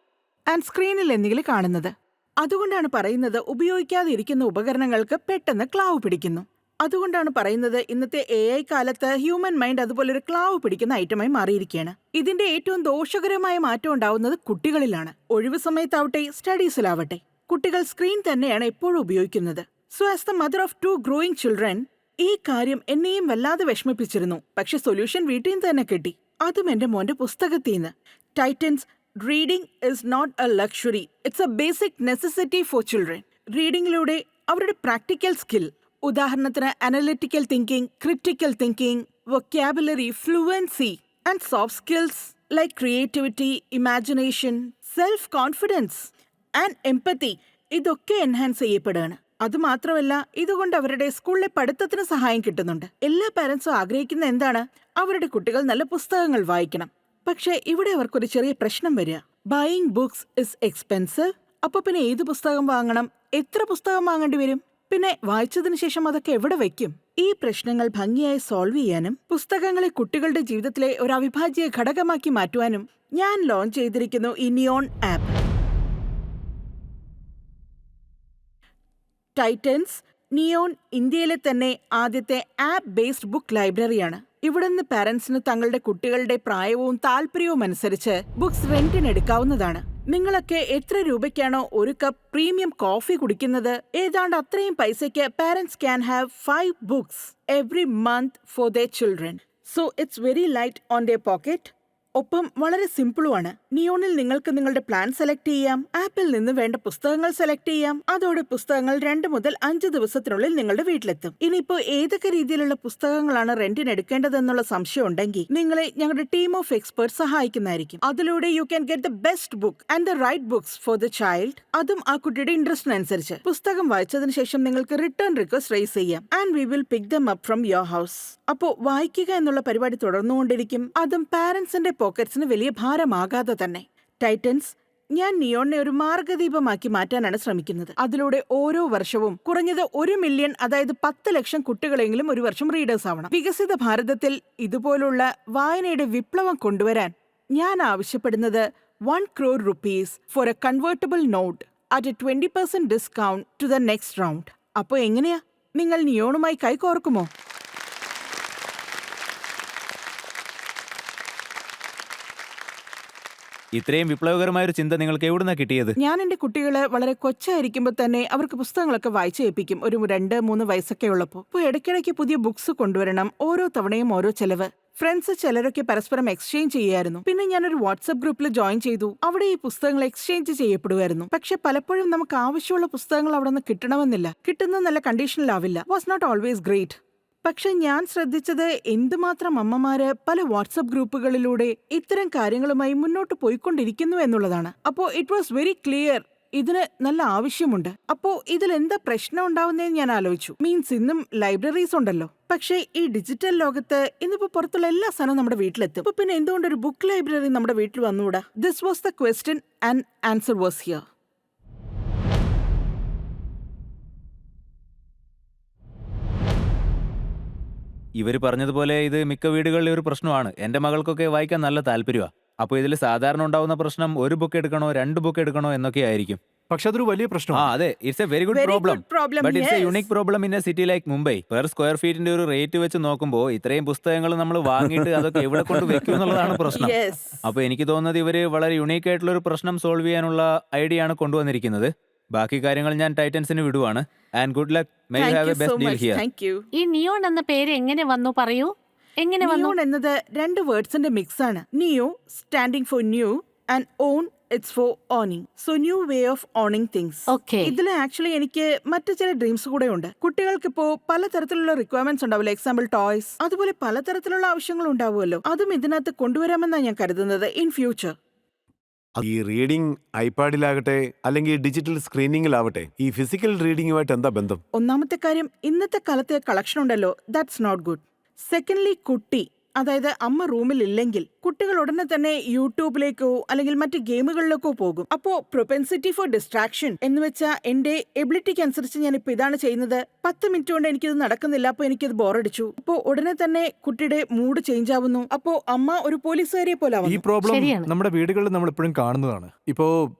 and സ്ക്രീനിൽ എന്തെങ്കിലും കാണുന്നത്. അതുകൊണ്ടാണ് പറയുന്നത് ഉപയോഗിക്കാതെ ഇരിക്കുന്ന ഉപകരണങ്ങൾക്ക് പെട്ടെന്ന് ക്ലാവ് പിടിക്കുന്നു. അതുകൊണ്ടാണ് പറയുന്നത് ഇന്നത്തെ AI കാലത്ത് ഹ്യൂമൻ മൈൻഡ് അതുപോലെ ഒരു ക്ലാവ് പിടിക്കുന്ന ഐറ്റമായി മാറിയിരിക്കുകയാണ്. ഇതിന്റെ ഏറ്റവും ദോഷകരമായ മാറ്റം ഉണ്ടാവുന്നത് കുട്ടികളിലാണ്. ഒഴിവു സമയത്താവട്ടെ, സ്റ്റഡീസിലാവട്ടെ, കുട്ടികൾ സ്ക്രീൻ തന്നെയാണ് എപ്പോഴും ഉപയോഗിക്കുന്നത്. So as the mother of 2 growing children, ഈ കാര്യം എന്നെയും വല്ലാതെ വിഷമിപ്പിച്ചിരുന്നു. പക്ഷെ സൊല്യൂഷൻ വീട്ടിൽ നിന്ന് തന്നെ കിട്ടി, അതും എന്റെ മോന്റെ പുസ്തകത്തിന്ന്. Titans, reading is not a luxury, it's a basic necessity for children. റീഡിംഗിലൂടെ അവരുടെ പ്രാക്ടിക്കൽ സ്കിൽ, ഉദാഹരണത്തിന് analytical thinking, critical thinking, vocabulary, fluency and soft skills like creativity, imagination, self confidence and empathy, ഇതൊക്കെ എൻഹാൻസ് ചെയ്യപ്പെടുകയാണ്. അതുമാത്രമല്ല, ഇതുകൊണ്ട് അവരുടെ സ്കൂളിലെ പഠിത്തത്തിന് സഹായം കിട്ടുന്നുണ്ട്. എല്ലാ പാരന്റ്സും ആഗ്രഹിക്കുന്ന എന്താണ്? അവരുടെ കുട്ടികൾ നല്ല പുസ്തകങ്ങൾ വായിക്കണം. പക്ഷേ ഇവിടെ അവർക്കൊരു ചെറിയ പ്രശ്നം വരിക. Buying books is expensive. അപ്പൊ പിന്നെ ഏത് പുസ്തകം വാങ്ങണം? എത്ര പുസ്തകം വാങ്ങേണ്ടി വരും? പിന്നെ വായിച്ചതിന് ശേഷം അതൊക്കെ എവിടെ വെക്കും? ഈ പ്രശ്നങ്ങൾ ഭംഗിയായി സോൾവ് ചെയ്യാനും പുസ്തകങ്ങളെ കുട്ടികളുടെ ജീവിതത്തിലെ ഒരു അവിഭാജ്യ ഘടകമാക്കി മാറ്റുവാനും ഞാൻ ലോഞ്ച് ചെയ്തിരിക്കുന്നു ഈ നിയോൺ ആപ്പ്. ടൈറ്റൻസ് നിയോൺ ഇന്ത്യയിലെ തന്നെ ആദ്യത്തെ ആപ്പ് ബേസ്ഡ് ബുക്ക് ലൈബ്രറിയാണ്. ഇവിടുന്ന് പാരന്റ്സിന് തങ്ങളുടെ കുട്ടികളുടെ പ്രായവും താല്പര്യവും അനുസരിച്ച് ബുക്സ് റെന്റിന് എടുക്കാവുന്നതാണ്. നിങ്ങളൊക്കെ എത്ര രൂപയ്ക്കാണോ ഒരു കപ്പ് പ്രീമിയം കോഫി കുടിക്കുന്നത്, ഏതാണ്ട് അത്രയും പൈസയ്ക്ക് parents can have 5 books every month for their children. So it's very light on their pocket. ഒപ്പം വളരെ സിമ്പിളുമാണ്. നിയോണിൽ നിങ്ങൾക്ക് നിങ്ങളുടെ പ്ലാൻ സെലക്ട് ചെയ്യാം, ആപ്പിൽ നിന്ന് വേണ്ട പുസ്തകങ്ങൾ സെലക്ട് ചെയ്യാം. അതോടെ പുസ്തകങ്ങൾ 2 മുതൽ 5 ദിവസത്തിനുള്ളിൽ നിങ്ങളുടെ വീട്ടിലെത്തും. ഇനിയിപ്പോ ഏതൊക്കെ രീതിയിലുള്ള പുസ്തകങ്ങളാണ് റെന്റിന് എടുക്കേണ്ടതെന്നുള്ള സംശയം ഉണ്ടെങ്കിൽ നിങ്ങളെ ഞങ്ങളുടെ ടീം ഓഫ് എക്സ്പേർട്സ് സഹായിക്കുന്നതായിരിക്കും. അതിലൂടെ you can get the best book and the right books for the child. അതും ആ കുട്ടിയുടെ ഇൻട്രസ്റ്റിനനുസരിച്ച്. പുസ്തകം വായിച്ചതിന് ശേഷം നിങ്ങൾക്ക് റിട്ടേൺ റിക്വസ്റ്റ് റേസ് ചെയ്യാം and we will pick them up from your house. അപ്പോ വായിക്കുക എന്നുള്ള പരിപാടി തുടർന്നുകൊണ്ടിരിക്കും, അതും പാരന്റ്സിന്റെ പോക്കറ്റ്സിന് വലിയ ഭാരമാകാതെ തന്നെ. ടൈറ്റൻസ്, ഞാൻ നിയോണിനെ ഒരു മാർഗദീപമാക്കി മാറ്റാനാണ് ശ്രമിക്കുന്നത്. അതിലൂടെ ഓരോ വർഷവും കുറഞ്ഞത് 1 മില്യൺ, അതായത് 10 ലക്ഷം കുട്ടികളെങ്കിലും ഒരു വർഷം റീഡേഴ്സ് ആവണം. വികസിത ഭാരതത്തിൽ ഇതുപോലുള്ള വായനയുടെ വിപ്ലവം കൊണ്ടുവരാൻ ഞാൻ ആവശ്യപ്പെടുന്നത് 1 crore rupees for a convertible note at 20% discount to the next round. അപ്പോൾ എങ്ങനെയാ, നിങ്ങൾ നിയോണുമായി കൈകോർക്കുമോ? ഇത്രയും വിപ്ലവകരമായൊരു ചിന്ത നിങ്ങൾക്ക് എവിടുന്നാ കിട്ടിയത്? ഞാൻ എന്റെ കുട്ടികളെ വളരെ കൊച്ചായിരിക്കുമ്പോൾ തന്നെ അവർക്ക് പുസ്തകങ്ങളൊക്കെ വായിച്ചു ഏൽപ്പിക്കും. ഒരു 2-3 വയസ്സൊക്കെ ഉള്ളപ്പോൾ. അപ്പോൾ ഇടയ്ക്കിടയ്ക്ക് പുതിയ ബുക്സ് കൊണ്ടുവരണം. ഓരോ തവണയും ഓരോ ചെലവ്. ഫ്രണ്ട്സ് ചിലരൊക്കെ പരസ്പരം എക്സ്ചേഞ്ച് ചെയ്യായിരുന്നു. പിന്നെ ഞാനൊരു വാട്സ്ആപ്പ് ഗ്രൂപ്പിൽ ജോയിൻ ചെയ്തു. അവിടെ ഈ പുസ്തകങ്ങൾ എക്സ്ചേഞ്ച് ചെയ്യപ്പെടുമായിരുന്നു. പക്ഷെ പലപ്പോഴും നമുക്ക് ആവശ്യമുള്ള പുസ്തകങ്ങൾ അവിടെ നിന്ന് കിട്ടണമെന്നില്ല. കിട്ടുന്ന നല്ല കണ്ടീഷനിലാവില്ല. Was not always great. പക്ഷെ ഞാൻ ശ്രദ്ധിച്ചത് എന്തുമാത്രം അമ്മമാര് പല വാട്സ്ആപ്പ് ഗ്രൂപ്പുകളിലൂടെ ഇത്തരം കാര്യങ്ങളുമായി മുന്നോട്ട് പോയിക്കൊണ്ടിരിക്കുന്നു എന്നുള്ളതാണ്. അപ്പോ ഇറ്റ് വാസ് വെരി ക്ലിയർ, ഇതിന് നല്ല ആവശ്യമുണ്ട്. അപ്പോ ഇതിലെന്താ പ്രശ്നം ഉണ്ടാവുന്നതെന്ന് ഞാൻ ആലോചിച്ചു. മീൻസ് ഇന്നും ലൈബ്രറീസ് ഉണ്ടല്ലോ, പക്ഷേ ഈ ഡിജിറ്റൽ ലോകത്ത് ഇന്നിപ്പോ പുറത്തുള്ള എല്ലാ സാധനവും നമ്മുടെ വീട്ടിലെത്തും. അപ്പൊ പിന്നെ എന്തുകൊണ്ട് ഒരു ബുക്ക് ലൈബ്രറി നമ്മുടെ വീട്ടിൽ വന്നുകൂടാ? This was the question and answer was here. ഇവർ പറഞ്ഞതുപോലെ ഇത് മിക്ക വീടുകളിലെ ഒരു പ്രശ്നമാണ്. എൻ്റെ മകൾക്കൊക്കെ വായിക്കാൻ നല്ല താല്പര്യമാണ്. അപ്പോൾ ഇതിൽ സാധാരണ ഉണ്ടാവുന്ന പ്രശ്നം 1 ബുക്ക് എടുക്കണോ 2 ബുക്ക് എടുക്കണോ എന്നൊക്കെ ആയിരിക്കും. പക്ഷെ അതൊരു വലിയ ആ പ്രശ്നമാണ്. അതെ, it's a very good problem. But it's a unique problem in a city like Mumbai. Per square ഫീറ്റിന്റെ ഒരു റേറ്റ് വെച്ച് നോക്കുമ്പോൾ ഇത്രയും പുസ്തകങ്ങൾ നമ്മൾ വാങ്ങിയിട്ട് അതൊക്കെ എവിടെ കൊണ്ട് വെക്കും എന്നുള്ളതാണ് പ്രശ്നം. അപ്പോൾ എനിക്ക് തോന്നുന്നത് ഇവര് വളരെ യുണീക്ക് ആയിട്ടുള്ള ഒരു പ്രശ്നം സോൾവ് ചെയ്യാനുള്ള ഐഡിയ ആണ് കൊണ്ടുവന്നിരിക്കുന്നത്. ബാക്കി കാര്യങ്ങൾ ഞാൻ ടൈറ്റൻസിന് വിടുവാണ്. And good luck. May you have a best deal here. ഈ നിയോൺ എന്ന പേര് എങ്ങനെ വന്നു പറയൂ? എങ്ങനെ വന്നു? നിയോൺ എന്നത് 2 വേർഡ്സിന്റെ മിക്സ് ആണ്. Neo standing for new and own it's for owning. So new way of owning things. Okay. ഇതിൽ ആക്ച്വലി എനിക്ക് മറ്റു ചില ഡ്രീംസ് കൂടെ ഉണ്ട്. കുട്ടികൾക്ക് ഇപ്പോ പലതരത്തിലുള്ള റിക്വയർമെന്റ്സ് ഉണ്ടാവില്ല. എക്സാമ്പിൾ ടോയ്സ്, അതുപോലെ പലതരത്തിലുള്ള ആവശ്യങ്ങൾ ഉണ്ടാവുമല്ലോ. അതും ഇതിനകത്ത് കൊണ്ടുവരാമെന്നാണ് ഞാൻ കരുതുന്നത് ഇൻ ഫ്യൂച്ചർ. ഈ റീഡിംഗ് ഐപാഡിലാകട്ടെ അല്ലെങ്കിൽ ഡിജിറ്റൽ സ്ക്രീനിങ്ങിലാവട്ടെ, ഈ ഫിസിക്കൽ റീഡിങ്ങുമായിട്ട് എന്താ ബന്ധം? ഒന്നാമത്തെ കാര്യം, ഇന്നത്തെ കാലത്തെ കളക്ഷൻ ഉണ്ടല്ലോ, ദാറ്റ്സ് നോട്ട് ഗുഡ്. സെക്കൻഡ്ലി, കുട്ടി, അതായത് അമ്മ റൂമിൽ ഇല്ലെങ്കിൽ കുട്ടികൾ ഉടനെ തന്നെ യൂട്യൂബിലേക്കോ അല്ലെങ്കിൽ മറ്റ് ഗെയിമുകളിലേക്കോ പോകും. അപ്പോ പ്രൊപെൻസിറ്റി ഫോർ ഡിസ്ട്രാക്ഷൻ എന്ന് വെച്ചാൽ എന്റെ എബിലിറ്റിക്ക് അനുസരിച്ച് ഞാൻ ഇപ്പൊ ഇതാണ് ചെയ്യുന്നത്. 10 മിനിറ്റ് കൊണ്ട് എനിക്കിത് നടക്കുന്നില്ല, അപ്പൊ എനിക്കിത് ബോറടിച്ചു. അപ്പോ ഉടനെ തന്നെ കുട്ടിയുടെ മൂഡ് ചേഞ്ച് ആവുന്നു. അപ്പോ അമ്മ ഒരു പോലീസുകാരിയെ പോലെ ഈ ആവുന്നു. പ്രോബ്ലം ശരിയാണ്. നമ്മുടെ വീടുകളിൽ നമ്മൾ എപ്പോഴും കാണുന്നതാണ്. ഇപ്പോ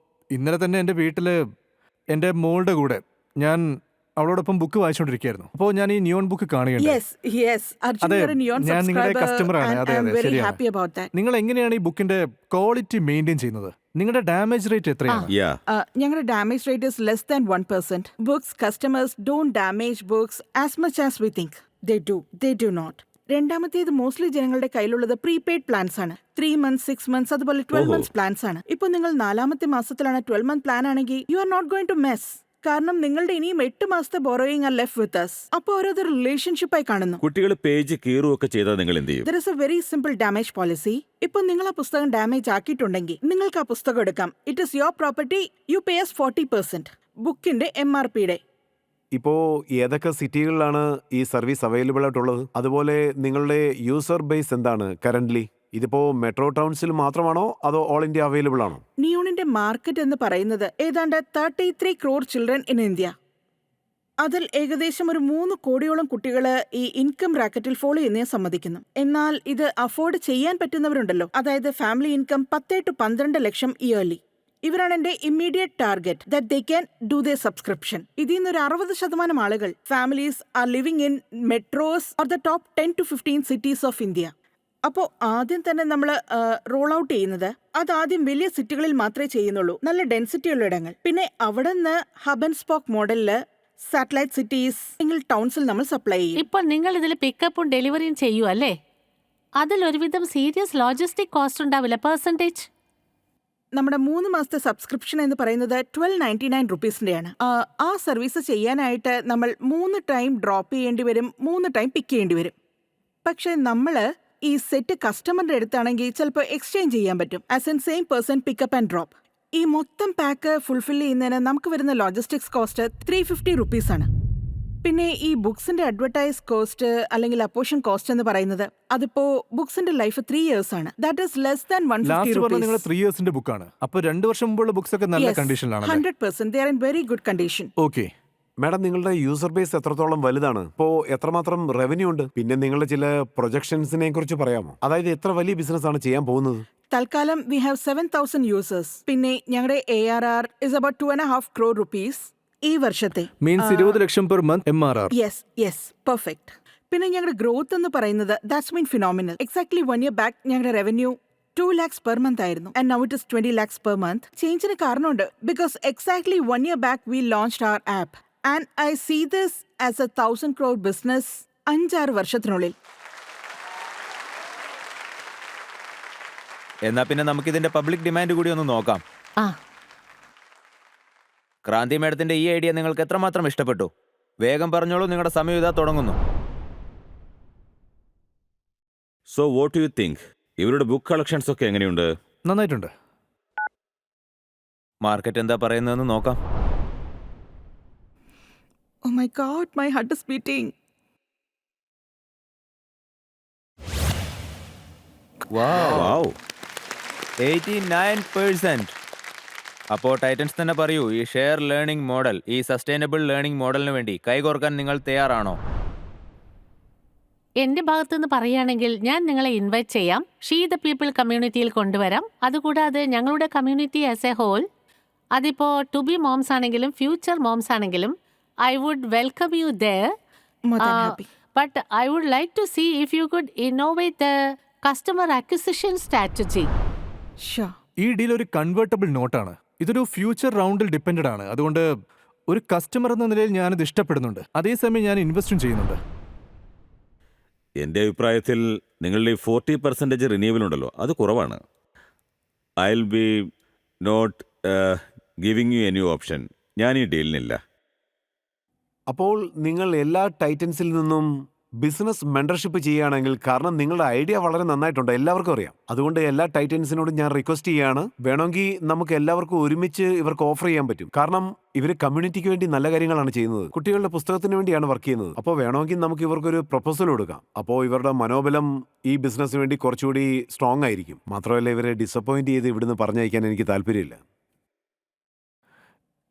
ഇന്നലെ തന്നെ എൻ്റെ വീട്ടില് എൻ്റെ മോളുടെ കൂടെ ഞാൻ അവളോടൊപ്പം ബുക്ക് വായിച്ചുകൊണ്ടിരിക്കുകയായിരുന്നു. അപ്പോൾ ഞാൻ ഈ നിയോൺ ബുക്ക് കാണുകയുണ്ടായി. യെസ് യെസ്, അർജുൻ, അതെ, you are a Neon ഞാൻ നിങ്ങളുടെ subscriber customer ആണ്. and അതെ, I am അതെ, very ശരിയാണ്. happy about that. നിങ്ങൾ എങ്ങനെയാണ് ഈ ബുക്കിന്റെ ക്വാളിറ്റി മെയിൻറ്റെയിൻ ചെയ്യുന്നത്? നിങ്ങളുടെ ഡാമേജ് റേറ്റ് എത്രയാണ്? യാ ഞങ്ങളുടെ damage rate is less than 1%. Books customers don't damage books as much as we think. They do not. രണ്ടാമത്തേത് മോസ്റ്റ്ലി ജനങ്ങളുടെ കയ്യിലുള്ളത് പ്രീപെയ്ഡ് പ്ലാൻസ് ആണ്. 3 months, 6 months, അതുപോലെ 12 months പ്ലാൻസ് ആണ്. ഇപ്പോൾ നിങ്ങൾ 4ാമത്തെ മാസത്തിലാണ് 12 month പ്ലാൻ ആണെങ്കിൽ you are not going to mess. കാരണം നിങ്ങളുടെ ഇനിയും 8 മാസത്തെ borrowing are left with us. അപ്പോൾ ഓരോരു റിലേഷൻഷിപ്പായി കാണുന്നു. കുട്ടികൾ പേജ് കീറുകയൊക്കെ ചെയ്താൽ നിങ്ങൾ എന്ത് ചെയ്യും? There is a very simple damage policy. ഇപ്പൊ നിങ്ങൾ ആ പുസ്തകം ഡാമേജ് ആക്കിയിട്ടുണ്ടെങ്കിൽ നിങ്ങൾക്ക് ആ പുസ്തകം എടുക്കാം. It is your property. U pay us 40% ബുക്കിന്റെ MRPയുടെ. ഇപ്പോൾ ഏതൊക്കെ സിറ്റികളിലാണ് ഈ സർവീസ് അവൈലബിൾ ആയിട്ടുള്ളത്? അതുപോലെ നിങ്ങളുടെ യൂസർ ബേസ് എന്താണ് കറന്റ്ലി? ഇതിപ്പോ മെട്രോ ടൗൺസിൽ മാത്രമാണോ അതോ ഓൾ ഇന്ത്യ അവൈലബിൾ ആണോ? നിയോണിന്റെ മാർക്കറ്റ് എന്ന് പറയുന്നത് ഏതാണ്ട് 33 crore ചിൽഡ്രൻ ഇൻ ഇന്ത്യ. അതിൽ ഏകദേശം ഒരു 3 കോടിയോളം കുട്ടികൾ ഈ ഇൻകം റാക്കറ്റിൽ ഫോളോ ചെയ്യുന്നതിനെ സമ്മതിക്കുന്നു. എന്നാൽ ഇത് അഫോർഡ് ചെയ്യാൻ പറ്റുന്നവരുണ്ടല്ലോ, അതായത് family income 10 to 12 lakh yearly. ഇവരാണ് എന്റെ immediate target that they can do the subscription. ഇതിൽ നിന്ന് ഒരു 60% ആളുകൾ families are living in metros or the top 10 to 15 cities of India. അപ്പോൾ ആദ്യം തന്നെ നമ്മൾ റോൾ ഔട്ട് ചെയ്യുന്നത് ആദ്യം വലിയ സിറ്റികളിൽ മാത്രമേ ചെയ്യുന്നുള്ളൂ, നല്ല ഡെൻസിറ്റി ഉള്ള ഇടങ്ങൾ. പിന്നെ അവിടെ നിന്ന് ഹബ് ആൻഡ് സ്പോക്ക് മോഡലില് സാറ്റലൈറ്റ് സിറ്റീസ് ടൗൺസിൽ നമ്മൾ സപ്ലൈ ചെയ്യും. ഇപ്പോൾ നിങ്ങൾ ഇതിൽ പിക്കപ്പും ഡെലിവറിയും ചെയ്യൂ അല്ലേ? അതിൽ ഒരുവിധം സീരിയസ് ലോജിസ്റ്റിക് കോസ്റ്റ് ഉണ്ടാവില്ല പെർസെൻറ്റേജ്? നമ്മുടെ 3 മാസത്തെ സബ്സ്ക്രിപ്ഷൻ എന്ന് പറയുന്നത് 1299 റുപ്പീസിൻ്റെയാണ്. ആ സർവീസ് ചെയ്യാനായിട്ട് നമ്മൾ 3 ടൈം ഡ്രോപ്പ് ചെയ്യേണ്ടി വരും, 3 ടൈം പിക്ക് ചെയ്യേണ്ടി വരും. പക്ഷേ നമ്മൾ ഈ സെറ്റ് കസ്റ്റമറിന്റെ അടുത്താണെങ്കിൽ ചിലപ്പോൾ എക്സ്ചേഞ്ച് ചെയ്യാൻ പറ്റും, as in same person pickup and drop. ഈ മൊത്തം പാക്ക് ഫുൾഫിൽ ചെയ്യുന്നതിന് നമുക്ക് വരുന്ന ലോജിസ്റ്റിക്സ് കോസ്റ്റ് 350 റുപ്പീസാണ്. പിന്നെ ഈ ബുക്സിന്റെ അഡ്വർടൈസ് കോസ്റ്റ് അല്ലെങ്കിൽ അപ്പോഷൻ കോസ്റ്റ് എന്ന് പറയുന്നത് അതിപ്പോ ബുക്സിന്റെ ലൈഫ് 3 years ആണ്. That is less than 150 last പറഞ്ഞ rupees. നിങ്ങൾ 3 yearsന്റെ ബുക്കാണ്. അപ്പോൾ 2 വർഷം മുമ്പുള്ള ബുക്സ് ഒക്കെ നല്ല Yes, കണ്ടീഷനിലാണ്. 100%. They are in very good condition. Okay. Madam, നിങ്ങളുടെ യൂസർ ബേസ് എത്രത്തോളം വലുതാണ്? ഇപ്പോൾ എത്രമാത്രം റവന്യൂ ഉണ്ട്? പിന്നെ നിങ്ങളുടെ ചില പ്രൊജക്ഷൻസിനെ കുറിച്ച് പറയാമോ? അതായത് എത്ര വലിയ ബിസിനസ് ആണ് ചെയ്യാൻ പോകുന്നത്? തൽക്കാലം വി ഹാവ് 7,000 യൂസേഴ്സ്. പിന്നെ ഞങ്ങളുടെ ARR is about 2.5 crore rupees ഈ വർഷത്തെ. മീൻസ് 20 ലക്ഷം per month MRR. Yes perfect. പിന്നെ ഞങ്ങളുടെ ഗ്രോത്ത് എന്ന് പറയുന്നത് that's mean phenomenal. Exactly 1 year back ഞങ്ങളുടെ റവന്യൂ 2 lakhs per month ആയിരുന്നു. And now it is 20 lakhs per month. ചേഞ്ചിന് കാരണമുണ്ട്, because exactly 1 year back we launched our app and I see this as a 1,000 crore business 5-6 വർഷത്തിനുള്ളിൽ. എന്നാ പിന്നെ നമുക്കിതിന്റെ public demand കൂടി ഒന്ന് നോക്കാം. ആ ക്രാന്തി മേഡത്തിന്റെ ഈ ഐഡിയ നിങ്ങൾക്ക് എത്രമാത്രം ഇഷ്ടപ്പെട്ടു? വേഗം പറഞ്ഞോളൂ, നിങ്ങളുടെ സമയം ഇതാ തുടങ്ങുന്നു. So what you think? ഇവരുടെ ബുക്ക് കളക്ഷൻസ് ഒക്കെ എങ്ങനെയുണ്ട്? നന്നായിട്ടുണ്ട്. മാർക്കറ്റ് എന്താ പറയുന്നതെന്ന് നോക്കാം. Oh my god, my heart is beating. Wow. 89%. അപ്പോൾ ടൈറ്റൻസ് തന്നെ പറയൂ, ഈ ഷെയർ ലേണിംഗ് മോഡൽ, ഈ സസ്റ്റൈനബിൾ ലേണിംഗ് മോഡലിന് വേണ്ടി കൈകോർക്കാൻ നിങ്ങൾ തയ്യാറാണോ? എന്റെ ഭാഗത്തുനിന്ന് പറയുകയാണെങ്കിൽ ഞാൻ നിങ്ങളെ ഇൻവൈറ്റ് ചെയ്യാം. ഷീ ദ പീപ്പിൾ കമ്മ്യൂണിറ്റിയിൽ കൊണ്ടുവരാം. അതുകൂടാതെ ഞങ്ങളുടെ കമ്മ്യൂണിറ്റി ആസ് എ ഹോൾ, അതിപ്പോൾ ടു ബി മോംസ് ആണെങ്കിലും ഫ്യൂച്ചർ മോംസ് ആണെങ്കിലും, I would welcome you there. More than happy. But I would like to see if you could innovate the customer acquisition strategy. Sure. ഈ deal ഒരു convertible നോട്ടാണ്. ഇതൊരു future റൗണ്ടിൽ depended ആണ്. അതുകൊണ്ട് ഒരു customer എന്ന നിലയിൽ ഞാനിത് ഇഷ്ടപ്പെടുന്നുണ്ട്. അതേസമയം ഞാൻ ഇൻവെസ്റ്റും ചെയ്യുന്നുണ്ട്. എൻ്റെ അഭിപ്രായത്തിൽ നിങ്ങളുടെ 40% റിന്യൂവൽ ഉണ്ടല്ലോ, അത് കുറവാണ്. I will be not giving you any option. ഞാൻ ഈ ഡീലിനില്ല. അപ്പോൾ നിങ്ങൾ എല്ലാ ടൈറ്റൻസിൽ നിന്നും ബിസിനസ് മെന്റർഷിപ്പ് ചെയ്യുകയാണെങ്കിൽ, കാരണം നിങ്ങളുടെ ഐഡിയ വളരെ നന്നായിട്ടുണ്ട്, എല്ലാവർക്കും അറിയാം. അതുകൊണ്ട് എല്ലാ ടൈറ്റൻസിനോടും ഞാൻ റിക്വസ്റ്റ് ചെയ്യാണ്, വേണമെങ്കിൽ നമുക്ക് എല്ലാവർക്കും ഒരുമിച്ച് ഇവർക്ക് ഓഫർ ചെയ്യാൻ പറ്റും. കാരണം ഇവർ കമ്മ്യൂണിറ്റിക്ക് വേണ്ടി നല്ല കാര്യങ്ങളാണ് ചെയ്യുന്നത്, കുട്ടികളുടെ പുസ്തകത്തിന് വേണ്ടിയാണ് വർക്ക് ചെയ്യുന്നത്. അപ്പോൾ വേണമെങ്കിൽ നമുക്ക് ഇവർക്കൊരു പ്രൊപ്പോസൽ കൊടുക്കാം. അപ്പോൾ ഇവരുടെ മനോബലം ഈ ബിസിനസ്സിന് വേണ്ടി കുറച്ചുകൂടി സ്ട്രോങ് ആയിരിക്കും. മാത്രമല്ല, ഇവരെ ഡിസപ്പോയിന്റ് ചെയ്ത് ഇവിടുന്ന് പറഞ്ഞയക്കാൻ എനിക്ക് താല്പര്യമില്ല.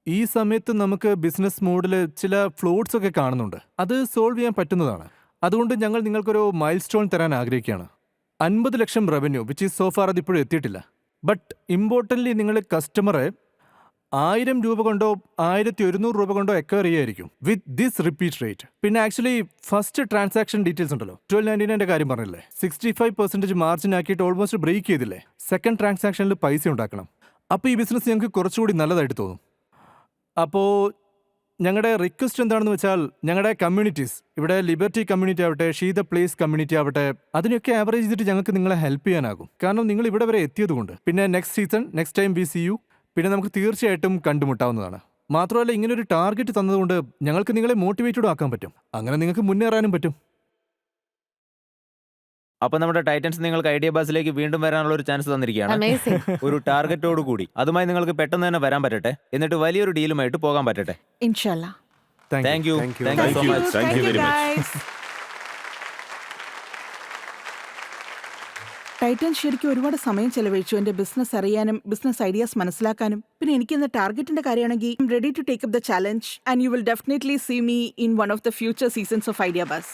ഈ സമയത്ത് നമുക്ക് ബിസിനസ് മോഡിൽ ചില ഫ്ലോട്ട്സ് ഒക്കെ കാണുന്നുണ്ട്. അത് സോൾവ് ചെയ്യാൻ പറ്റുന്നതാണ്. അതുകൊണ്ട് ഞങ്ങൾ നിങ്ങൾക്കൊരു മൈൽ സ്റ്റോൺ തരാൻ ആഗ്രഹിക്കുകയാണ്. 50 ലക്ഷം റവന്യൂ, വിച്ച് ഈസ് സോഫാർ അതിപ്പോഴും എത്തിയിട്ടില്ല. ബട്ട് ഇമ്പോർട്ടൻ്റ്ലി നിങ്ങൾ കസ്റ്റമറെ 1000 രൂപ കൊണ്ടോ 1100 രൂപ കൊണ്ടോ എക്വയർ ചെയ്യായിരിക്കും വിത്ത് ദിസ് റിപ്പീറ്റ് റേറ്റ്. പിന്നെ ആക്ച്വലി ഫസ്റ്റ് ട്രാൻസാക്ഷൻ ഡീറ്റെയിൽസ് ഉണ്ടല്ലോ, 1299 കാര്യം പറഞ്ഞില്ലേ, 65% മാർജിൻ ആക്കിയിട്ട് ഓൾമോസ്റ്റ് ബ്രേക്ക് ചെയ്തില്ലേ. സെക്കൻഡ് ട്രാൻസാക്ഷനിൽ പൈസ ഉണ്ടാക്കണം. അപ്പോൾ ഈ ബിസിനസ് ഞങ്ങൾക്ക് കുറച്ചുകൂടി നല്ലതായിട്ട് തോന്നും. അപ്പോൾ ഞങ്ങളുടെ റിക്വസ്റ്റ് എന്താണെന്ന് വെച്ചാൽ, ഞങ്ങളുടെ കമ്മ്യൂണിറ്റീസ്, ഇവിടെ ലിബർട്ടി കമ്മ്യൂണിറ്റി ആവട്ടെ, ഷീ ദ പ്ലേസ് കമ്മ്യൂണിറ്റി ആവട്ടെ, അതിനൊക്കെ ആവറേജ് ചെയ്തിട്ട് ഞങ്ങൾക്ക് നിങ്ങളെ ഹെൽപ്പ് ചെയ്യാനാകും. കാരണം നിങ്ങൾ ഇവിടെ വരെ എത്തിയതുകൊണ്ട്. പിന്നെ next season, next time we see you, പിന്നെ നമുക്ക് തീർച്ചയായിട്ടും കണ്ടുമുട്ടാവുന്നതാണ്. മാത്രമല്ല, ഇങ്ങനൊരു ടാർഗറ്റ് തന്നതുകൊണ്ട് ഞങ്ങൾക്ക് നിങ്ങളെ മോട്ടിവേറ്റഡ് ആക്കാൻ പറ്റും. അങ്ങനെ നിങ്ങൾക്ക് മുന്നേറാനും പറ്റും. അപ്പൊ നമ്മുടെ ടൈറ്റൻസ് നിങ്ങൾക്ക് ഐഡിയ ബസിലേക്ക് വീണ്ടും വരാനുള്ള ഒരു ചാൻസ് തന്നിരിക്കുകയാണ്. Amazing. ഒരു ടാർഗറ്റോട് കൂടി. അതുമായി നിങ്ങൾക്ക് പെട്ടെന്ന് തന്നെ വരാൻ പറ്റട്ടെ, എന്നിട്ട് വലിയൊരു ഡീലുമായിട്ട് പോകാൻ പറ്റട്ടെ. ഇൻഷാല്ലാ. Thank you. Thank you. Thank you so you. Much. Thank you very much. guys. Titan ശരിക്കും ഒരുപാട് സമയം ചെലവഴിച്ചു എന്റെ ബിസിനസ് അറിയാനും ബിസിനസ് ഐഡിയാസ് മനസ്സിലാക്കാനും. പിന്നെ എനിക്കിന്ന് ടാർഗറ്റിന്റെ കാര്യമാണെങ്കിൽ I am ready to take up the challenge and you will definitely see me in one of the future seasons of Idea Baaz.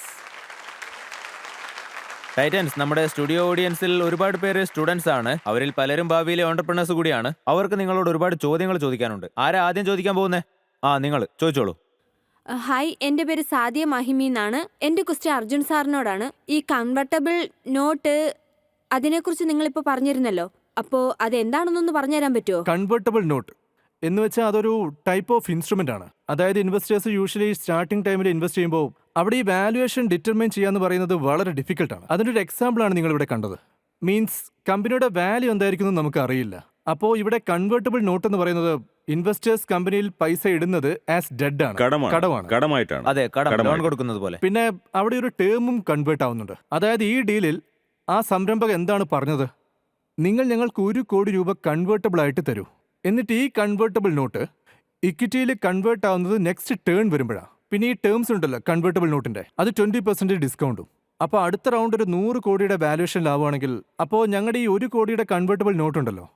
Titans, നമ്മുടെ സ്റ്റുഡിയോ ഓഡിയൻസിൽ ഒരുപാട് പേര് സ്റ്റുഡൻസ് ആണ്. അവരിൽ പലരും ഭാവിയിലെ ഓണ്ടർപ്രണേഴ്സ് കൂടിയാണ്. അവർക്ക് നിങ്ങളോട് ഒരുപാട് ചോദ്യങ്ങൾ ചോദിക്കാനുണ്ട്. ആരാ ആദ്യം ചോദിക്കാൻ പോകുന്നേ? നിങ്ങൾ ചോദിച്ചോളൂ. ഹായ്, എൻ്റെ പേര് സാദിയ മാഹിമി എന്നാണ്. എൻ്റെ ക്വസ്റ്റ്യൻ അർജുൻ സാറിനോടാണ്. ഈ കൺവെർട്ടബിൾ നോട്ട് അതിനെക്കുറിച്ച് നിങ്ങളിപ്പോൾ പറഞ്ഞിരുന്നല്ലോ, അപ്പോൾ അതെന്താണെന്നൊന്ന് പറഞ്ഞുതരാൻ പറ്റുമോ? കൺവെർട്ടബിൾ നോട്ട് എന്ന് വെച്ചാൽ അതൊരു ടൈപ്പ് ഓഫ് ഇൻസ്ട്രുമെന്റ് ആണ്. അതായത് ഇൻവെസ്റ്റേഴ്സ് യൂഷ്വലി സ്റ്റാർട്ടിംഗ് ടൈമിൽ ഇൻവെസ്റ്റ് ചെയ്യുമ്പോൾ അവിടെ ഈ വാല്യുവേഷൻ ഡിറ്റർമൈൻ ചെയ്യാന്ന് പറയുന്നത് വളരെ ഡിഫിക്കൽട്ടാണ്. അതിൻ്റെ ഒരു എക്സാമ്പിൾ ആണ് നിങ്ങൾ ഇവിടെ കണ്ടത്. മീൻസ് കമ്പനിയുടെ വാല്യൂ എന്തായിരിക്കും എന്ന് നമുക്ക് അറിയില്ല. അപ്പോൾ ഇവിടെ കൺവെർട്ടബിൾ നോട്ട് എന്ന് പറയുന്നത് ഇൻവെസ്റ്റേഴ്സ് കമ്പനിയിൽ പൈസ ഇടുന്നത് ആസ് ഡെഡ് ആണ്, കടമാണ്. കടമായിട്ടാണ്. അതെ, ലോൺ കൊടുക്കുന്നത് പോലെ. പിന്നെ അവിടെ ഒരു ടേമും കൺവേർട്ട് ആവുന്നുണ്ട്. അതായത് ഈ ഡീലിൽ ആ സംരംഭകൻ എന്താണ് പറഞ്ഞത്? നിങ്ങൾ ഞങ്ങൾക്ക് 1 കോടി രൂപ കൺവേർട്ടബിൾ ആയിട്ട് തരൂ. എന്നിട്ട് ഈ കൺവേർട്ടബിൾ നോട്ട് ഇക്വിറ്റിയിൽ കൺവേർട്ട് ആവുന്നത് നെക്സ്റ്റ് ടേൺ വരുമ്പോഴാണ്. പിന്നെ ഈ ടേംസ് ഉണ്ടല്ലോ കൺവേർട്ടബിൾ നോട്ടിന്റെ, അത് 20% ഡിസ്കൗണ്ടും. അപ്പോൾ അടുത്ത റൗണ്ട് ഒരു 100 കോടിയുടെ വാല്യുവേഷൻ ലാവുകയാണെങ്കിൽ അപ്പോൾ ഞങ്ങളുടെ ഈ 1 കോടിയുടെ കൺവേർട്ടബിൾ നോട്ട് ഉണ്ടല്ലോ,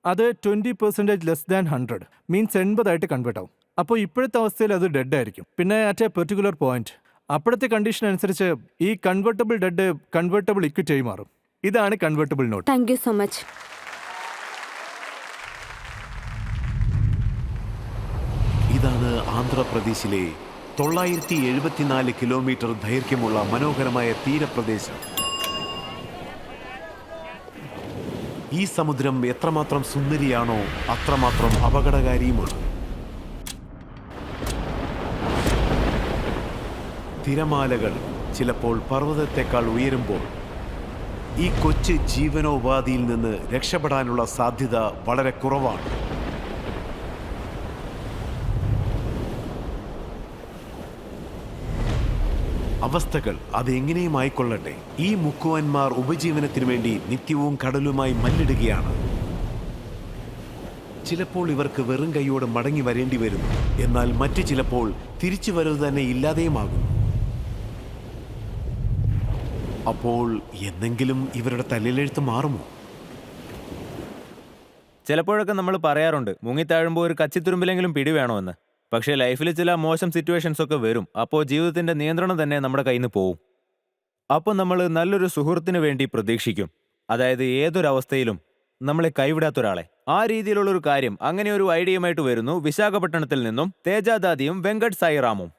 അത് 20% ലെസ് ദാൻ 100 മീൻസ് 80 ആയിട്ട് കൺവേർട്ട് ആവും. അപ്പോൾ ഇപ്പോഴത്തെ അവസ്ഥയിൽ അത് ഡെഡ് ആയിരിക്കും. പിന്നെ അറ്റ് എ പെർട്ടിക്കുലർ പോയിന്റ് അപ്പോഴത്തെ കണ്ടീഷൻ അനുസരിച്ച് ഈ കൺവേർട്ടബിൾ ഡെഡ് കൺവേർട്ടബിൾ ഇക്വിറ്റി ആയി മാറും. ഇതാണ് convertible note. Thank you so much. ഇതാണ് ആന്ധ്രാപ്രദേശിലെ 974 കിലോമീറ്റർ ദൈർഘ്യമുള്ള മനോഹരമായ തീരപ്രദേശം. ഈ സമുദ്രം എത്രമാത്രം സുന്ദരിയാണോ അത്രമാത്രം അപകടകാരിയുമാണ്. തിരമാലകൾ ചിലപ്പോൾ പർവ്വതത്തെക്കാൾ ഉയരുമ്പോൾ ഈ കൊച്ചു ജീവനോപാധിയിൽ നിന്ന് രക്ഷപ്പെടാനുള്ള സാധ്യത വളരെ കുറവാണ്. അവസ്ഥകൾ അതെങ്ങനെയും ആയിക്കൊള്ളട്ടെ, ഈ മുക്കുവന്മാർ ഉപജീവനത്തിനു വേണ്ടി നിത്യവും കടലുമായി മല്ലിടുകയാണ്. ചിലപ്പോൾ ഇവർക്ക് വെറും കൈയോടെ മടങ്ങി വരേണ്ടി വരുന്നു, എന്നാൽ മറ്റു ചിലപ്പോൾ തിരിച്ചു വരവ് തന്നെ ഇല്ലാതെയുമാകുന്നു. അപ്പോൾ എന്തെങ്കിലും ഇവരുടെ തലയിലെഴുത്ത് മാറുമോ? ചിലപ്പോഴൊക്കെ നമ്മൾ പറയാറുണ്ട്, മുങ്ങിത്താഴുമ്പോൾ ഒരു കച്ചിത്തുരുമ്പിലെങ്കിലും പിടി വേണമെന്ന്. പക്ഷേ ലൈഫിൽ ചില മോശം സിറ്റുവേഷൻസ് ഒക്കെ വരും. അപ്പോൾ ജീവിതത്തിന്റെ നിയന്ത്രണം തന്നെ നമ്മുടെ കയ്യിൽ നിന്ന് പോവും. അപ്പോൾ നമ്മൾ നല്ലൊരു സുഹൃത്തിന് വേണ്ടി പ്രതീക്ഷിക്കും. അതായത് ഏതൊരവസ്ഥയിലും നമ്മളെ കൈവിടാത്ത ഒരാളെ. ആ രീതിയിലുള്ളൊരു കാര്യം, അങ്ങനെ ഒരു ഐഡിയയുമായിട്ട് വരുന്നു വിശാഖപട്ടണത്തിൽ നിന്നും തേജാദാദിയും വെങ്കട് സായിറാമും.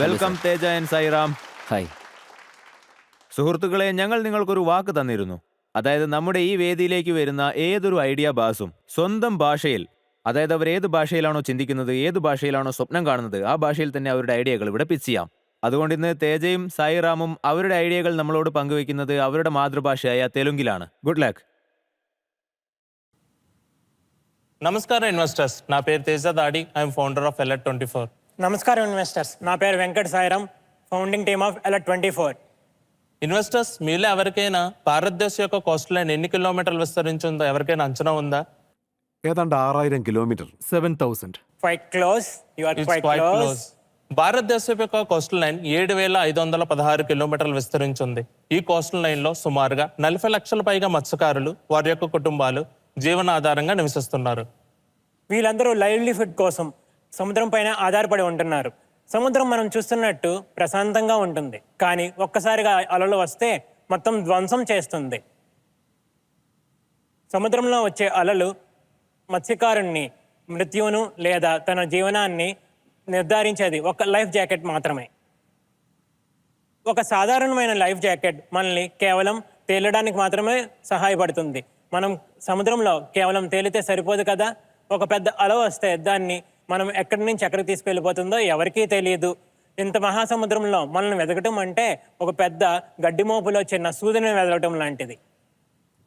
Welcome Teja and Sairam. Hi. സുഹൃത്തുക്കളെ, ഞങ്ങൾ നിങ്ങൾക്കൊരു വാക്ക് തന്നിരുന്നു. അതായത് നമ്മുടെ ഈ വേദിയിലേക്ക് വരുന്ന ഏതൊരു ഐഡിയ ബാസും സ്വന്തം ഭാഷയിൽ, അതായത് അവർ ഏത് ഭാഷയിലാണോ ചിന്തിക്കുന്നത്, ഏത് ഭാഷയിലാണോ സ്വപ്നം കാണുന്നത്, ആ ഭാഷയിൽ തന്നെ അവരുടെ ഐഡിയകൾ ഇവിടെ പിച്ച് ചെയ്യാം. അതുകൊണ്ട് ഇന്ന് തേജയും സായിറാമും അവരുടെ ഐഡിയകൾ നമ്മളോട് പങ്കുവെക്കുന്നത് അവരുടെ മാതൃഭാഷയായ തെലുങ്കിലാണ്. Good luck. నమస్కారం ఇన్వెస్టర్స్, నా పేరు Teja Dadi. I'm founder of L24. నమస్కారం ఇన్వెస్టర్స్, నా పేరు Venkata Sairam, founding team of L24. Investors, మీలో ఎవరికైనా భారతదేశం యొక్క కోస్ట్ లైన్ ఎన్ని కిలోమీటర్లు విస్తరించిందో ఎవరికైనా అంచనా ఉందా? ഏതാണ്ട് 6000 kilometre. 7000. Quite close, you are It's quite quite close. close. భారతదేశం యొక్క కోస్టల్ లైన్ 7516 కిలోమీటర్లు విస్తరించింది. ఈ కోస్టల్ లైన్ లో సుమారుగా 40 లక్షల పైగా మత్స్యకారులు, వారి యొక్క కుటుంబాలు జీవనాధారంగా నివసిస్తున్నారు. వీళ్ళందరూ లైవ్లీహుడ్ కోసం సముద్రం పైన ఆధారపడి ఉంటున్నారు. సముద్రం మనం చూస్తున్నట్టు ప్రశాంతంగా ఉంటుంది, కానీ ఒక్కసారిగా అలలు వస్తే మొత్తం ధ్వంసం చేస్తుంది. సముద్రంలో వచ్చే అలలు మత్స్యకారుణ్ణి మృత్యువును లేదా తన జీవనాన్ని నిర్ధారించేది ఒక లైఫ్ జాకెట్ మాత్రమే. ఒక సాధారణమైన లైఫ్ జాకెట్ మనల్ని కేవలం తేలడానికి మాత్రమే సహాయపడుతుంది. మనం సముద్రంలో కేవలం తేలితే సరిపోదు కదా. ఒక పెద్ద అల వస్తే దాన్ని మనం ఎక్కడి నుంచి ఎక్కడికి తీసుకెళ్ళిపోతుందో ఎవరికీ తెలియదు. ఇంత మహాసముద్రంలో మనల్ని వెతకటం అంటే ఒక పెద్ద గడ్డి మోపులో చిన్న సూదిని వెతకటం లాంటిది.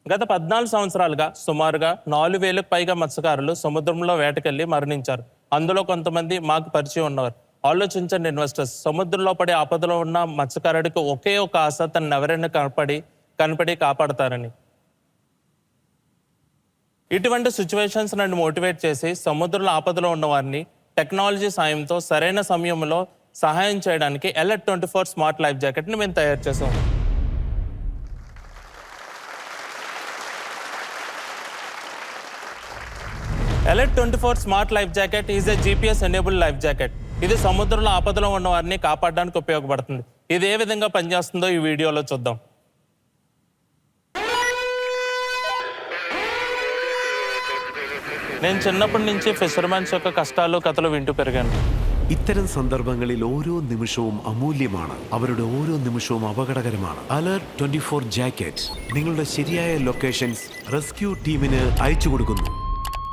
గత 14 సంవత్సరాలుగా సుమారుగా 4000కు పైగా మత్స్యకారులు సముద్రంలో వేటకెళ్లి మరణించారు. అందులో కొంతమంది మాకు పరిచయం ఉన్నవారు. ఆలోచించండి ఇన్వెస్టర్స్, సముద్రంలో పడే ఆపదలో ఉన్న మత్స్యకారుడికి ఒకే ఒక ఆశ, తను ఎవరైనా కనపడి కాపాడతారని. ఇటువంటి సిచ్యువేషన్స్ నన్ను మోటివేట్ చేసి సముద్రంలో ఆపదలో ఉన్న వారిని టెక్నాలజీ సాయంతో సరైన సమయంలో సహాయం చేయడానికి Alert 24 స్మార్ట్ లైఫ్ జాకెట్ని మేము తయారు చేసాం. Alert 24 smart life jacket is a GPS enabled life jacket. ఇది సముద్రంలో ఆపదలో ఉన్న వారిని కాపాడడానికి ఉపయోగపడుతుంది. ఇది ఏ విధంగా పనిచేస్తుందో ఈ వీడియోలో చూద్దాం. నేను చిన్నప్పటి నుంచి ఫిషర్మెన్స్ యొక్క కష్టాలు కథలు വിണ്ടു പെരുകാൻ. ഇത്തരം സന്ദർഭങ്ങളിൽ ഓരോ നിമിഷവും അമൂല്യമാണ്. അവരുടെ ഓരോ നിമിഷവും അപകടകരമാണ്. അലർട്ട് 24 ജാക്കറ്റ് നിങ്ങളുടെ ശരിയായ ലൊക്കേഷൻസ് റെസ്ക്യൂ ടീമിന് അയച്ചു കൊടുക്കുന്നു.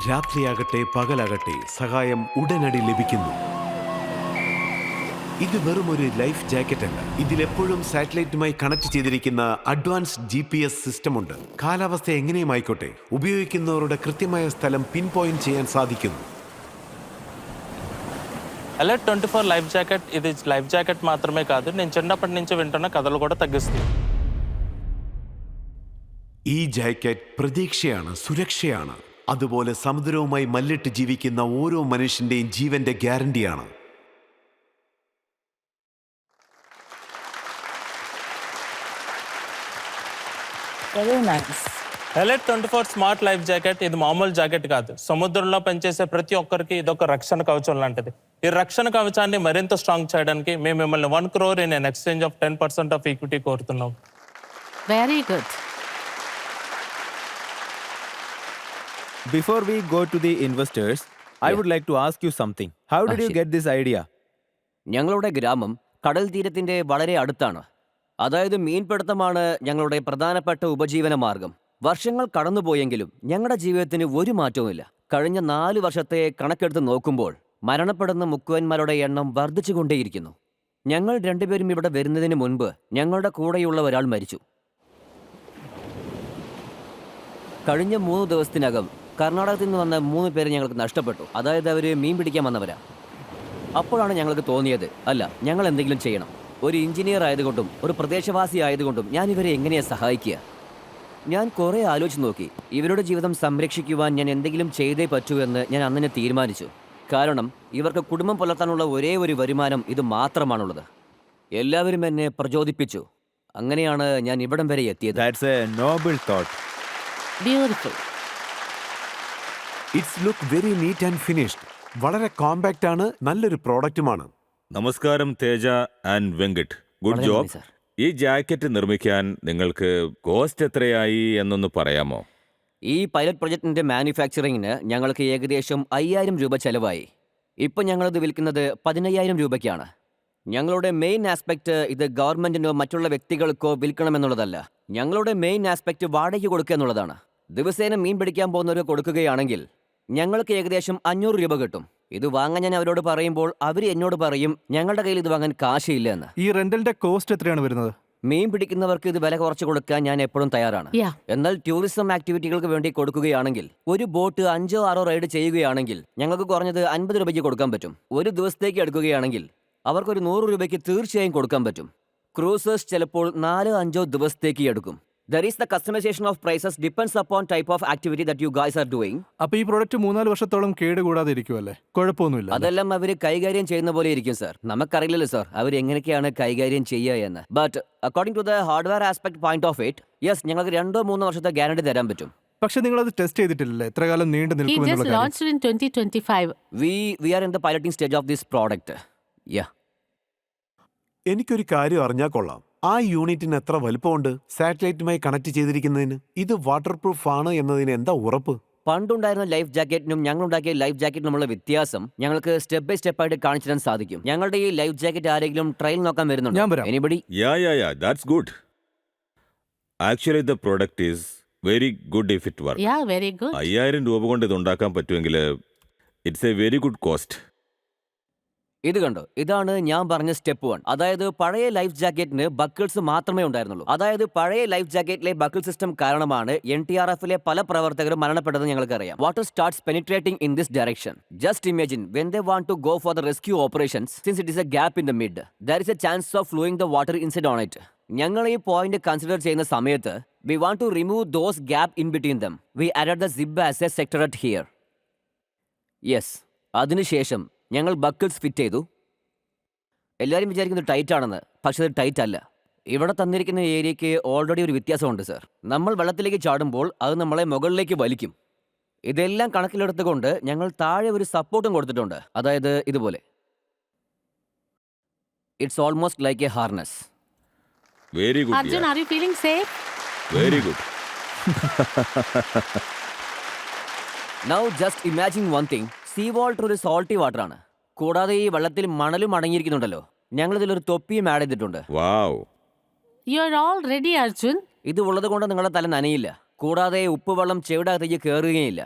രാത്രിയാകട്ടെ പകലാകട്ടെ സഹായം ഉടനടി ലഭിക്കുന്നു. ഇത് വെറും ഒരു ലൈഫ് ജാക്കറ്റ് അല്ല. ഇതിലെപ്പോഴും സാറ്റലൈറ്റുമായി കണക്ട് ചെയ്തിരിക്കുന്ന അഡ്വാൻസ്ഡ് GPS സിസ്റ്റം ഉണ്ട്. കാലാവസ്ഥ എങ്ങനെയും ആയിക്കോട്ടെ ഉപയോഗിക്കുന്നവരുടെ കൃത്യമായ സ്ഥലം പിൻ പോയിന്റ് ചെയ്യാൻ സാധിക്കുന്നു. Alert 24 లైఫ్ జాకెట్ ఇది లైఫ్ జాకెట్ మాత్రమే కాదు, నేను చిన్నప్పటి నుంచి వింటున్న కథలు కూడా తగ్గిస్తుంది. ഈ ജാക്കറ്റ് പ്രതീക്ഷയാണ്, സുരക്ഷയാണ്. അതുപോലെ സമുദ്രവുമായി മല്ലിട്ട് ജീവിക്കുന്ന ഓരോ മനുഷ്യന്റെയും ജീവന്റെ ഗ്യാരണ്ടിയാണ്. Alert 24 స్మార్ట్ లైఫ్ జాకెట్ ఇది మామూలు జాకెట్ కాదు. సముద్రంలో పనిచేసే ప్రతి ఒక్కరికి ఇదొక రక్షణ కవచం లాంటిది. ఈ రక్షణ కవచాన్ని మరింత స్ట్రాంగ్ చేయడానికి మేము మిమ్మల్ని 1 crore in an exchange of 10% of equity కోరుతున్నాం. Very good. Before we go to the investors, I would like to ask you something. How did you get this idea? ഞങ്ങളുടെ ഗ്രാമം കടൽ തീരത്തിന്റെ വളരെ അടുത്താണ്. അതായത് മീൻപിടുത്തമാണ് ഞങ്ങളുടെ പ്രധാനപ്പെട്ട ഉപജീവന മാർഗം. വർഷങ്ങൾ കടന്നുപോയെങ്കിലും ഞങ്ങളുടെ ജീവിതത്തിന് ഒരു മാറ്റവുമില്ല. കഴിഞ്ഞ 4 വർഷത്തെ കണക്കെടുത്ത് നോക്കുമ്പോൾ മരണപ്പെടുന്ന മുക്കുവന്മാരുടെ എണ്ണം വർദ്ധിച്ചുകൊണ്ടേയിരിക്കുന്നു. ഞങ്ങൾ രണ്ടുപേരും ഇവിടെ വരുന്നതിന് മുൻപ് ഞങ്ങളുടെ കൂടെയുള്ള ഒരാൾ മരിച്ചു. കഴിഞ്ഞ 3 ദിവസത്തിനകം കർണാടകത്തിൽ നിന്ന് വന്ന 3 പേരെ ഞങ്ങൾക്ക് നഷ്ടപ്പെട്ടു. അതായത് അവർ മീൻ പിടിക്കാൻ വന്നവരാ. അപ്പോഴാണ് ഞങ്ങൾക്ക് തോന്നിയത്, അല്ല, ഞങ്ങൾ എന്തെങ്കിലും ചെയ്യണം. ഒരു എഞ്ചിനീയർ ആയതുകൊണ്ടും ഒരു പ്രദേശവാസി ആയതുകൊണ്ടും ഞാൻ ഇവരെ എങ്ങനെയാണ് സഹായിക്കുക? ഞാൻ കുറേ ആലോചിച്ച് നോക്കി. ഇവരുടെ ജീവിതം സംരക്ഷിക്കുവാൻ ഞാൻ എന്തെങ്കിലും ചെയ്തേ പറ്റൂ എന്ന് ഞാൻ അന്നെ തീരുമാനിച്ചു. കാരണം ഇവർക്ക് കുടുംബം പുലർത്താനുള്ള ഒരേ ഒരു വരുമാനം ഇത് മാത്രമാണുള്ളത്. എല്ലാവരും എന്നെ പ്രചോദിപ്പിച്ചു. അങ്ങനെയാണ് ഞാൻ ഇവിടം വരെ എത്തിയത്. That's a noble thought. Beautiful. It's look very neat and finished. വളരെ കോമ്പാക്റ്റ് ആണ്, നല്ലൊരു പ്രോഡക്റ്റുമാണ്. നമസ്കാരം തേജ ആൻഡ് വെങ്കട്ട്, ഗുഡ് വളരെ ജോബ്. നന്ദി, സർ. ഈ ജാക്കറ്റ് നിർമ്മിക്കാൻ നിങ്ങൾക്ക് കോസ്റ്റ് എത്രയായി എന്നൊന്ന് പറയാമോ? ഈ പൈലറ്റ് പ്രൊജക്ടിന്റെ മാനുഫാക്ചറിങ്ങിന് ഞങ്ങൾക്ക് ഏകദേശം 5000 രൂപ ചെലവായി. ഇപ്പം ഞങ്ങളിത് വിൽക്കുന്നത് 15000 രൂപയ്ക്കാണ്. ഞങ്ങളുടെ മെയിൻ ആസ്പെക്ട് ഇത് ഗവൺമെന്റിനോ മറ്റുള്ള വ്യക്തികൾക്കോ വിൽക്കണമെന്നുള്ളതല്ല. ഞങ്ങളുടെ മെയിൻ ആസ്പെക്ട് വാടകയ്ക്ക് കൊടുക്കുക എന്നുള്ളതാണ്. ദിവസേന മീൻ പിടിക്കാൻ പോകുന്നവർക്ക് കൊടുക്കുകയാണെങ്കിൽ ഞങ്ങൾക്ക് ഏകദേശം 500 രൂപ കിട്ടും. ഇത് വാങ്ങാൻ ഞാൻ അവരോട് പറയുമ്പോൾ അവർ എന്നോട് പറയും ഞങ്ങളുടെ കയ്യിൽ ഇത് വാങ്ങാൻ കാശില്ല എന്ന്. ഈ റെന്റലിന്റെ കോസ്റ്റ് എത്രയാണ് വരുന്നത്? മീൻ പിടിക്കുന്നവർക്ക് ഇത് വില കുറച്ച് കൊടുക്കാൻ ഞാൻ എപ്പോഴും തയ്യാറാണ്. Yeah. എന്നാൽ ടൂറിസം ആക്ടിവിറ്റികൾക്ക് വേണ്ടി കൊടുക്കുകയാണെങ്കിൽ ഒരു ബോട്ട് 5-6 റൈഡ് ചെയ്യുകയാണെങ്കിൽ ഞങ്ങൾക്ക് കുറഞ്ഞത് 50 രൂപയ്ക്ക് കൊടുക്കാൻ പറ്റും. ഒരു ദിവസത്തേക്ക് എടുക്കുകയാണെങ്കിൽ അവർക്കൊരു 100 രൂപയ്ക്ക് തീർച്ചയായും കൊടുക്കാൻ പറ്റും. ക്രൂസേഴ്സ് ചിലപ്പോൾ 4-5 ദിവസത്തേക്ക് എടുക്കും. There is the customization of prices depends upon type of activity that you guys are doing. അപ്പൊ ഈ പ്രോഡക്റ്റ് 3-4 വർഷത്തോളം കേടുകൂടാതെ ഇരിക്കുമല്ലേ? കുഴപ്പമൊന്നുമില്ല. അതെല്ലാം അവർ കൈകാര്യം ചെയ്യുന്ന പോലെ ഇരിക്കും സർ. നമുക്കറിയില്ലല്ലോ സർ അവർ എങ്ങനെയൊക്കെയാണ് കൈകാര്യം ചെയ്യുക എന്ന്. But according to the hardware aspect point of it, yes, ഞങ്ങൾക്ക് 2-3 വർഷത്തെ ഗ്യാരണ്ടി തരാൻ പറ്റും. പക്ഷെ നിങ്ങൾ അത് ടെസ്റ്റ് ചെയ്തിട്ടില്ലല്ലേ? എത്ര കാലം നീണ്ടു He just നിൽക്കുമെന്നുള്ള launched in 2025. We are in the piloting stage of this product. Yeah. എനിക്കൊരു കാര്യം അറിഞ്ഞാൽ കൊള്ളാം. ആ യൂണിറ്റിന് എത്ര വലുപ്പമുണ്ട് സാറ്റലൈറ്റുമായി കണക്ട് ചെയ്തിരിക്കുന്നതിന്? ഇത് വാട്ടർ പ്രൂഫ് ആണ് എന്നതിന് എന്താ ഉറപ്പ്? പണ്ടുണ്ടായിരുന്ന ലൈഫ് ജാക്കറ്റിനും ഞങ്ങളുണ്ടാക്കിയ ലൈഫ് ജാക്കറ്റിനുമുള്ള വ്യത്യാസം ഞങ്ങൾക്ക് സ്റ്റെപ്പ് ബൈ സ്റ്റെപ്പ് ആയിട്ട് കാണിച്ചു തരാൻ സാധിക്കും. ഞങ്ങളുടെ ഈ ലൈഫ് ജാക്കറ്റ് ആരെങ്കിലും ട്രയൽ നോക്കാൻ ഞാൻ വരുന്നുണ്ടോ? വരാം. Anybody? Yeah, that's good. Actually, the product is very good if it works. Yeah, very good. 5000 രൂപ കൊണ്ട് ഇത് ഉണ്ടാക്കാൻ പറ്റുമെങ്കിൽ it's a very good cost. ഇത് കണ്ടോ, ഇതാണ് ഞാൻ പറഞ്ഞ സ്റ്റെപ്പ് 1. അതായത് പഴയ ലൈഫ് ജാക്കറ്റിന് ബക്കിൾസ് മാത്രമേ ഉണ്ടായിരുന്നുള്ളൂ. അതായത് പഴയ ലൈഫ് ജാക്കറ്റിലെ ബക്കിൾ സിസ്റ്റം കാരണമാണ് NTRFിലെ പല പ്രവർത്തകരും മരണപ്പെട്ടതെന്ന് ഞങ്ങൾക്കറിയാം. Water starts penetrating in this direction. Just imagine when they want to go for the rescue operations, since it is a gap in the mid, there is a chance of flowing the water inside on it. ഞങ്ങൾ ഈ point consider ചെയ്യുന്ന സമയത്ത് we want to remove those gap in between them. We added the zip as a separate here. Yes, അതിനുശേഷം ഞങ്ങൾ buckles fit ചെയ്തു. എല്ലാവരും വിചാരിക്കുന്നത് tight ആണെന്ന്, പക്ഷെ അത് ടൈറ്റ് അല്ല. ഇവിടെ തന്നിരിക്കുന്ന ഏരിയയ്ക്ക് ഓൾറെഡി ഒരു വ്യത്യാസമുണ്ട് സർ. നമ്മൾ വെള്ളത്തിലേക്ക് ചാടുമ്പോൾ അത് നമ്മളെ മുകളിലേക്ക് വലിക്കും. ഇതെല്ലാം കണക്കിലെടുത്തുകൊണ്ട് ഞങ്ങൾ താഴെ ഒരു സപ്പോർട്ടും കൊടുത്തിട്ടുണ്ട്. അതായത് ഇതുപോലെ. It's almost like A harness. Very Arjun, good, are you feeling safe? Very good. Now just imagine one thing. Sea water ഒരു സോൾട്ടി വാട്ടർ ആണ്. കൂടാതെ ഈ വെള്ളത്തിൽ മണലും അടങ്ങിയിരിക്കുന്നുണ്ടല്ലോ. ഞങ്ങൾ ഇതിലൊരു തൊപ്പിയും ആഡ് ചെയ്തിട്ടുണ്ട്. Wow. You are all ready Arjun? ഇത് ഉള്ളത് കൊണ്ട് നിങ്ങളുടെ തല നനയില്ല. കൂടാതെ ഉപ്പുവെള്ളം ചെവിടെ അകത്തേക്ക് കയറുകയില്ല.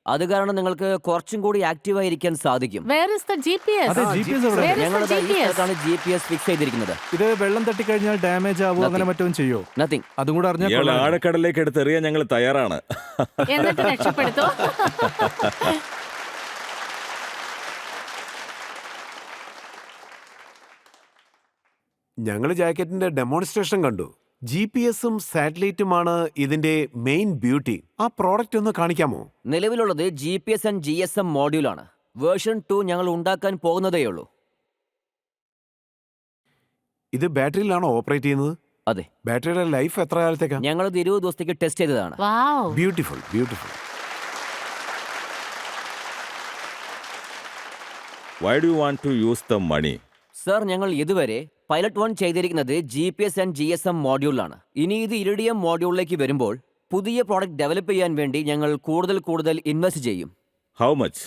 അത് കാരണം നിങ്ങൾക്ക് കുറച്ചും കൂടി ആക്റ്റീവായിരിക്കാൻ സാധിക്കും. Where is the GPS? അതെ, GPS എവിടെ? Where is the ഞങ്ങളുടെ ഈ GPS? സ്ഥലത്താണ് GPS ഫിക്സ് ചെയ്തിരിക്കുന്നത്. ഇത് വെള്ളം തട്ടിക്കഴിഞ്ഞാൽ ഡാമേജ് ആവോ അങ്ങനെ മറ്റും ചെയ്യോ? നത്തിങ്. അതും കൂടെ അറിഞ്ഞാൽ ഇയാൾ കൊള്ളാം. ആഴക്കടലിലേക്ക് എടുത്തെറിയാൻ ഞങ്ങൾ തയ്യാറാണ്. എന്നിട്ട് രക്ഷപ്പെടുത്തോ? ഞങ്ങൾ ജാക്കറ്റിന്റെ ഡെമോൺസ്ട്രേഷൻ കണ്ടു. GPS-ഉം സാറ്റലൈറ്റുമാണ് ഇതിന്റെ മെയിൻ ബ്യൂട്ടി. ആ പ്രോഡക്റ്റ് ഒന്ന് കാണിക്കാമോ? നിലവിലുള്ളത് GPS ആൻഡ് GSM മോഡ്യൂളാണ്. വേർഷൻ 2 ഞങ്ങൾ ഉണ്ടാക്കാൻ പോകുന്നതേയുള്ളൂ. ഇത് ബാറ്ററിയിലാണോ ഓപ്പറേറ്റ് ചെയ്യുന്നത്? അതെ. ബാറ്ററിയുടെ ലൈഫ് എത്ര കാലത്തേക്കാണ്? ഞങ്ങളത് 20 ദിവസത്തേക്ക് ടെസ്റ്റ് ചെയ്തതാണ്. Wow. Beautiful, beautiful. Why do you want to use the money? Sir, ഞങ്ങൾ ഇതുവരെ പൈലറ്റ് 1 ചെയ്തിരിക്കുന്നത് GPS ആൻഡ് GSM മോഡ്യൂളിലാണ്. ഇനി ഇത് ഇറിഡിയം മോഡ്യൂളിലേക്ക് വരുമ്പോൾ പുതിയ പ്രോഡക്റ്റ് ഡെവലപ്പ് ചെയ്യാൻ വേണ്ടി ഞങ്ങൾ കൂടുതൽ ഇൻവെസ്റ്റ് ചെയ്യും. How much?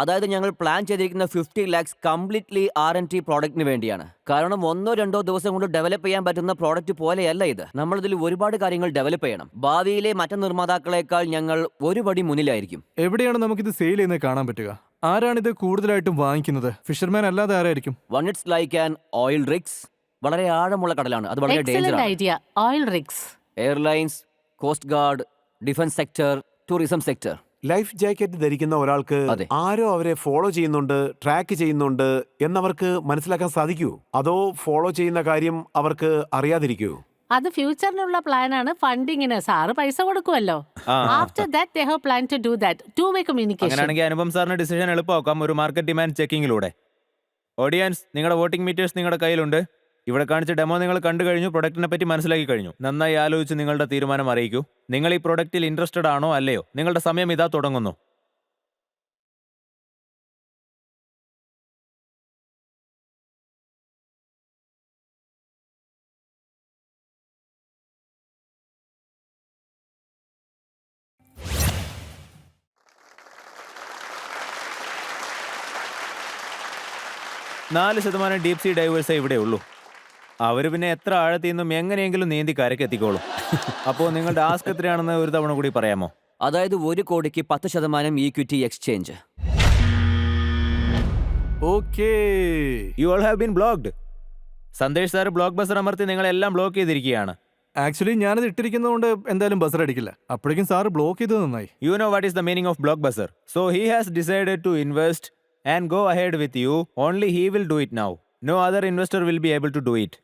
അതായത് ഞങ്ങൾ പ്ലാൻ ചെയ്തിരിക്കുന്ന 50 lakhs കംപ്ലീറ്റ്ലി R&D പ്രോഡക്റ്റിന് വേണ്ടിയാണ്. കാരണം 1-2 ദിവസം കൊണ്ട് ഡെവലപ്പ് ചെയ്യാൻ പറ്റുന്ന പ്രോഡക്റ്റ് പോലെയല്ല ഇത്. നമ്മളിതിൽ ഒരുപാട് കാര്യങ്ങൾ ഡെവലപ്പ് ചെയ്യണം. ഭാവിയിലെ മറ്റ് നിർമ്മാതാക്കളെക്കാൾ ഞങ്ങൾ ഒരു പടി മുന്നിലായിരിക്കും. എവിടെയാണ് നമുക്കിത് സെയിൽ ചെയ്യുന്നത് കാണാൻ പറ്റുക? ആരാണിത് കൂടുതലായിട്ടും വാങ്ങിക്കുന്നത്? ഫിഷർമാൻ അല്ലാതെ ആരായിരിക്കും? One it's like an oil rigs. വളരെ ആഴമുള്ള കടലാണ്. അത് വളരെ Excellent ഡേഞ്ചറാണ്. idea. Oil rigs. Airlines, coast guard, defence sector, tourism sector. Life jacket ധരിക്കുന്ന ഒരാൾക്ക് അതെ. ആരോ അവരെ ഫോളോ ചെയ്യുന്നുണ്ട്, ട്രാക്ക് ചെയ്യുന്നുണ്ട് എന്നവർക്ക് മനസ്സിലാക്കാൻ സാധിക്കൂ? അതോ ഫോളോ ചെയ്യുന്ന കാര്യം അവർക്ക് അറിയാതിരിക്കൂ? അത് ഫ്യൂച്ചറിനുള്ള പ്ലാനാണ്. ഫണ്ടിങ്ങിന് സാറ് പൈസ കൊടുക്കുമല്ലോ. After that they have plan to do that. Two way communication. അങ്ങനെയാണെങ്കിൽ അനുപം സാറിന് ഡിസിഷൻ എളുപ്പമാക്കാം ഒരു മാർക്കറ്റ് ഡിമാൻഡ് ചെക്കിങ്ങിലൂടെ. ഓഡിയൻസ്, നിങ്ങളുടെ വോട്ടിംഗ് മീറ്റേഴ്സ് നിങ്ങളുടെ കയ്യിലുണ്ട്. ഇവിടെ കാണിച്ച ഡെമോ നിങ്ങൾ കണ്ടു കഴിഞ്ഞു, പ്രൊഡക്റ്റിനെ പറ്റി മനസ്സിലാക്കി കഴിഞ്ഞു. നന്നായി ആലോചിച്ച് നിങ്ങളുടെ തീരുമാനം അറിയിക്കൂ. നിങ്ങൾ ഈ പ്രൊഡക്റ്റിൽ ഇൻട്രസ്റ്റഡ് ആണോ അല്ലയോ? നിങ്ങളുടെ സമയം ഇതാ തുടങ്ങുന്നു. നാല് ശതമാനം ഡീപ് സീ ഡൈവേഴ്സേ ഇവിടെ ഉള്ളൂ. അവർ പിന്നെ എത്ര ആഴത്തിൽ നിന്നും എങ്ങനെയെങ്കിലും നീന്തി കരയ്ക്ക് എത്തിക്കോളും. അപ്പോൾ നിങ്ങളുടെ ആസ്ക് എത്രയാണെന്ന് ഒരു തവണ കൂടി പറയാമോ? അതായത് 1 കോടിക്ക് 10% equity exchange. Okay. You all have been blocked. Sandesh sir block buzzer അമർത്തി നിങ്ങളെല്ലാം ബ്ലോക്ക് ചെയ്തിരിക്കുകയാണ്. ആക്ച്വലി ഞാനത് ഇട്ടിരിക്കുന്നതുകൊണ്ട് എന്തായാലും ബസർ അടിക്കില്ല. അപ്പോഴേക്കും സാറ് ബ്ലോക്ക് ചെയ്തത് നന്നായി. You know what is the meaning of block buzzer. So he has decided to invest and go ahead with you. Only he will do it now. No other investor will be able to do it.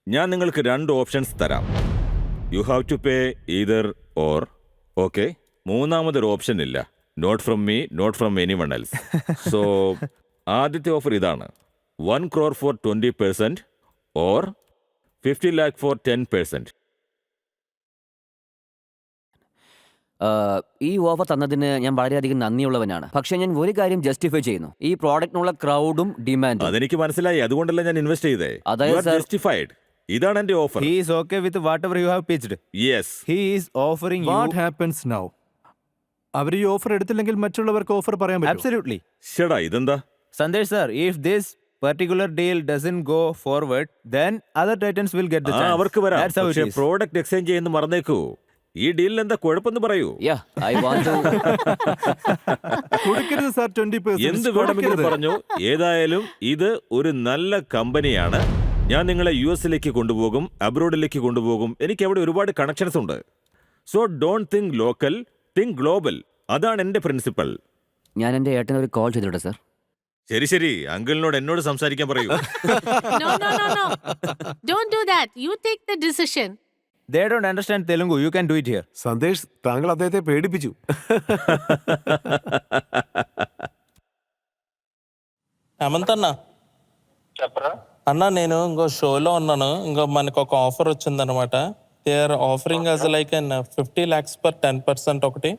ഞാൻ നിങ്ങൾക്ക് 2 options തരാം. You have to pay either or. Okay, മൂന്നാമതൊരു option ഇല്ല. Not from me, not from anyone else. So ആദ്യത്തെ offer ഇതാണ്: 1 crore for 20% or 50 lakh for 10%. ഈ offer തന്നതിന് ഞാൻ വളരെയധികം നന്ദിയുള്ളവനാണ്. പക്ഷേ ഞാൻ ഒരു കാര്യം ജസ്റ്റിഫൈ ചെയ്യുന്നു. ഈ പ്രോഡക്റ്റിനുള്ള ക്രൗഡും ഡിമാൻഡും. അതെനിക്ക് മനസ്സിലായി, അതുകൊണ്ടല്ല ഞാൻ ഇൻവെസ്റ്റ് ചെയ്തേ. അതായത് sir- ജസ്റ്റിഫൈഡ്. ഇതാണ് എന്റെ offer. He is okay with whatever you have pitched. യെസ്. He is offering you. What happens now? അവർ ഈ ഓഫർ എടുത്തില്ലെങ്കിൽ മറ്റുള്ളവർക്ക് ഓഫർ പറയാൻ പറ്റും. Absolutely. ഷടാ, ഇതെന്താ? Sandesh sir, if this particular deal doesn't go forward, then other titans will get the chance. അവർക്ക് വരാം. That's how it പക്ഷേ is. പ്രോഡക്റ്റ് എക്സ്ചേഞ്ച് ചെയ്യുന്ന മറന്നേക്കൂ. ഈ ഡീലിൽ എന്താ കുഴപ്പമെന്ന് പറയൂ. I want to കൊടുക്കരുത് സാർ 20%. എന്ത് വേണമെങ്കിലും പറഞ്ഞു. ഏതായാലും ഇത് ഒരു നല്ല കമ്പനിയാണ്. ഞാൻ നിങ്ങളെ US-ലേക്ക് കൊണ്ടുപോകും, അബ്രോഡിലേക്ക് കൊണ്ടുപോകും. എനിക്ക് അവിടെ ഒരുപാട് കണക്ഷൻസ് ഉണ്ട്. So don't think local, think global. അതാണ് എന്റെ പ്രിൻസിപ്പൽ. ഞാൻ എൻ്റെ ഏട്ടന് ഒരു കോൾ ചെയ്തിട്ടുണ്ട് സർ. ശരി ശരി, അങ്കിളിനോട് എന്നോട് സംസാരിക്കാൻ പറയൂ. No. Don't do that. You take the decision. They don't understand Telugu. You can do it here. Sandesh, താങ്കൾ അദ്ദേഹത്തെ പേടിപ്പിച്ചു. ഹേമന്തണ്ണ, అన్న నేను ఇంకో షోలో ఉన్నాను, ఇంకో మనకు ఒక ఆఫర్ వచ్చిందనమాట. They are offering as like and 50 lakhs per 10% ఒకటి,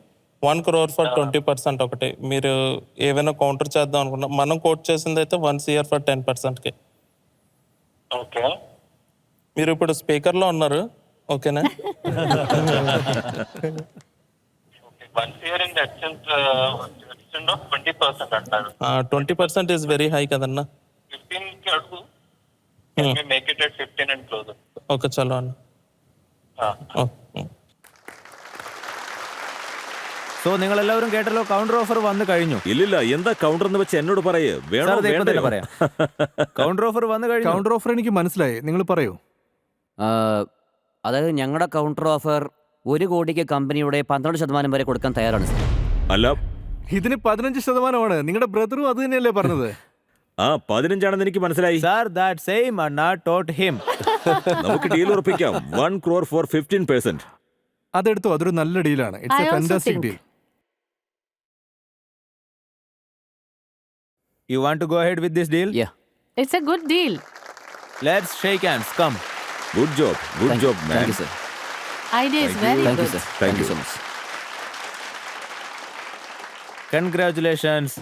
1 crore for 20% ఒకటి. మీరు ఏవైనా కౌంటర్ చేద్దాం అనుకున్నా, మనం కోట్ చేసింది అయితే 1 CR for 10%కి. ఓకే. మీరు ఇప్పుడు స్పీకర్లో ఉన్నారు, ఓకేనా? 1 year in the extent of 20% అంటారు. 20% ఈజ్ వెరీ హై కదన్నా. 15 కి అడుగు. Can we make it at 15 and close it? Okay చలో అన్న. സോ നിങ്ങൾ എല്ലാവരും കേട്ടല്ലോ, കൗണ്ടർ ഓഫർ വന്നു കഴിഞ്ഞു. ഇല്ലില്ല, എന്താ കൗണ്ടർ എന്ന് വെച്ച് എന്നോട് പറയേ. വേണോ സാർ, ദേ ഇപ്പൊ തന്നെ വേണ്ടയോ? പറയാം. കൗണ്ടർ ഓഫർ വന്നു കഴിഞ്ഞു. കൗണ്ടർ ഓഫർ എനിക്ക് മനസ്സിലായി, നിങ്ങൾ പറയൂ. അതായത് ഞങ്ങളുടെ കൗണ്ടർ ഓഫർ 1 കോടിക്ക് കമ്പനിയുടെ 12% വരെ കൊടുക്കാൻ തയ്യാറാണ് സർ. അല്ല, ഇതിന് 15%. നിങ്ങളുടെ ബ്രദറും അത് തന്നെയല്ലേ പറഞ്ഞത്? ആ 15 എനിക്ക് മനസ്സിലായി. സാർ, ദാറ്റ് സെയിം അണ്ണ ടോട്ട് ഹിം. നമുക്ക് ഡീൽ ഉറപ്പിക്കാം. 1 crore for 15%. അതെടുത്തോ, അതൊരു നല്ല ഡീലാണ്. It's I a also fantastic think. Deal. You want to go ahead with this deal? Yeah. It's a good deal. Let's shake hands. Come. Good job, good job thank man. You sir. Idea is Thank you. very thank you good. Sir. Thank thank you you. So much. Congratulations.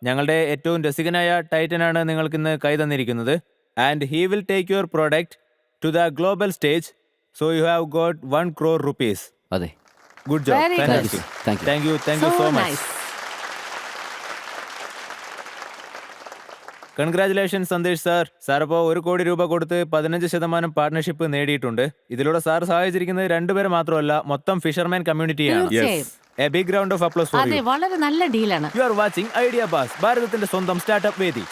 ഞങ്ങളുടെ ഏറ്റവും രസികനായ ടൈറ്റനാണ് നിങ്ങൾക്കിന്ന് കൈ തന്നിരിക്കുന്നത്. And he will take your product to the global stage. So you have got 1 crore rupees. അതെ. Good job. Very good. Fantastic. Thank you. Thank you. Thank you so much. nice. Congratulations Sandesh sir. Sir അപ്പോൾ 1 കോടി രൂപ കൊടുത്ത് 15% partnership നേടിയിട്ടുണ്ട്. ഇതിലൂടെ sir സഹായിച്ചിരിക്കുന്നത് 2 പേരെ മാത്രമല്ല, മൊത്തം ഫിഷർമാൻ കമ്മ്യൂണിറ്റിയാണ്. തീർച്ചയായും. A big round of applause for അതെ, യു. വളരെ നല്ല ഡീലാണ്. You are watching idea Baaz, ഭാരതത്തിന്റെ സ്വന്തം സ്റ്റാർട്ടപ്പ് വേദി.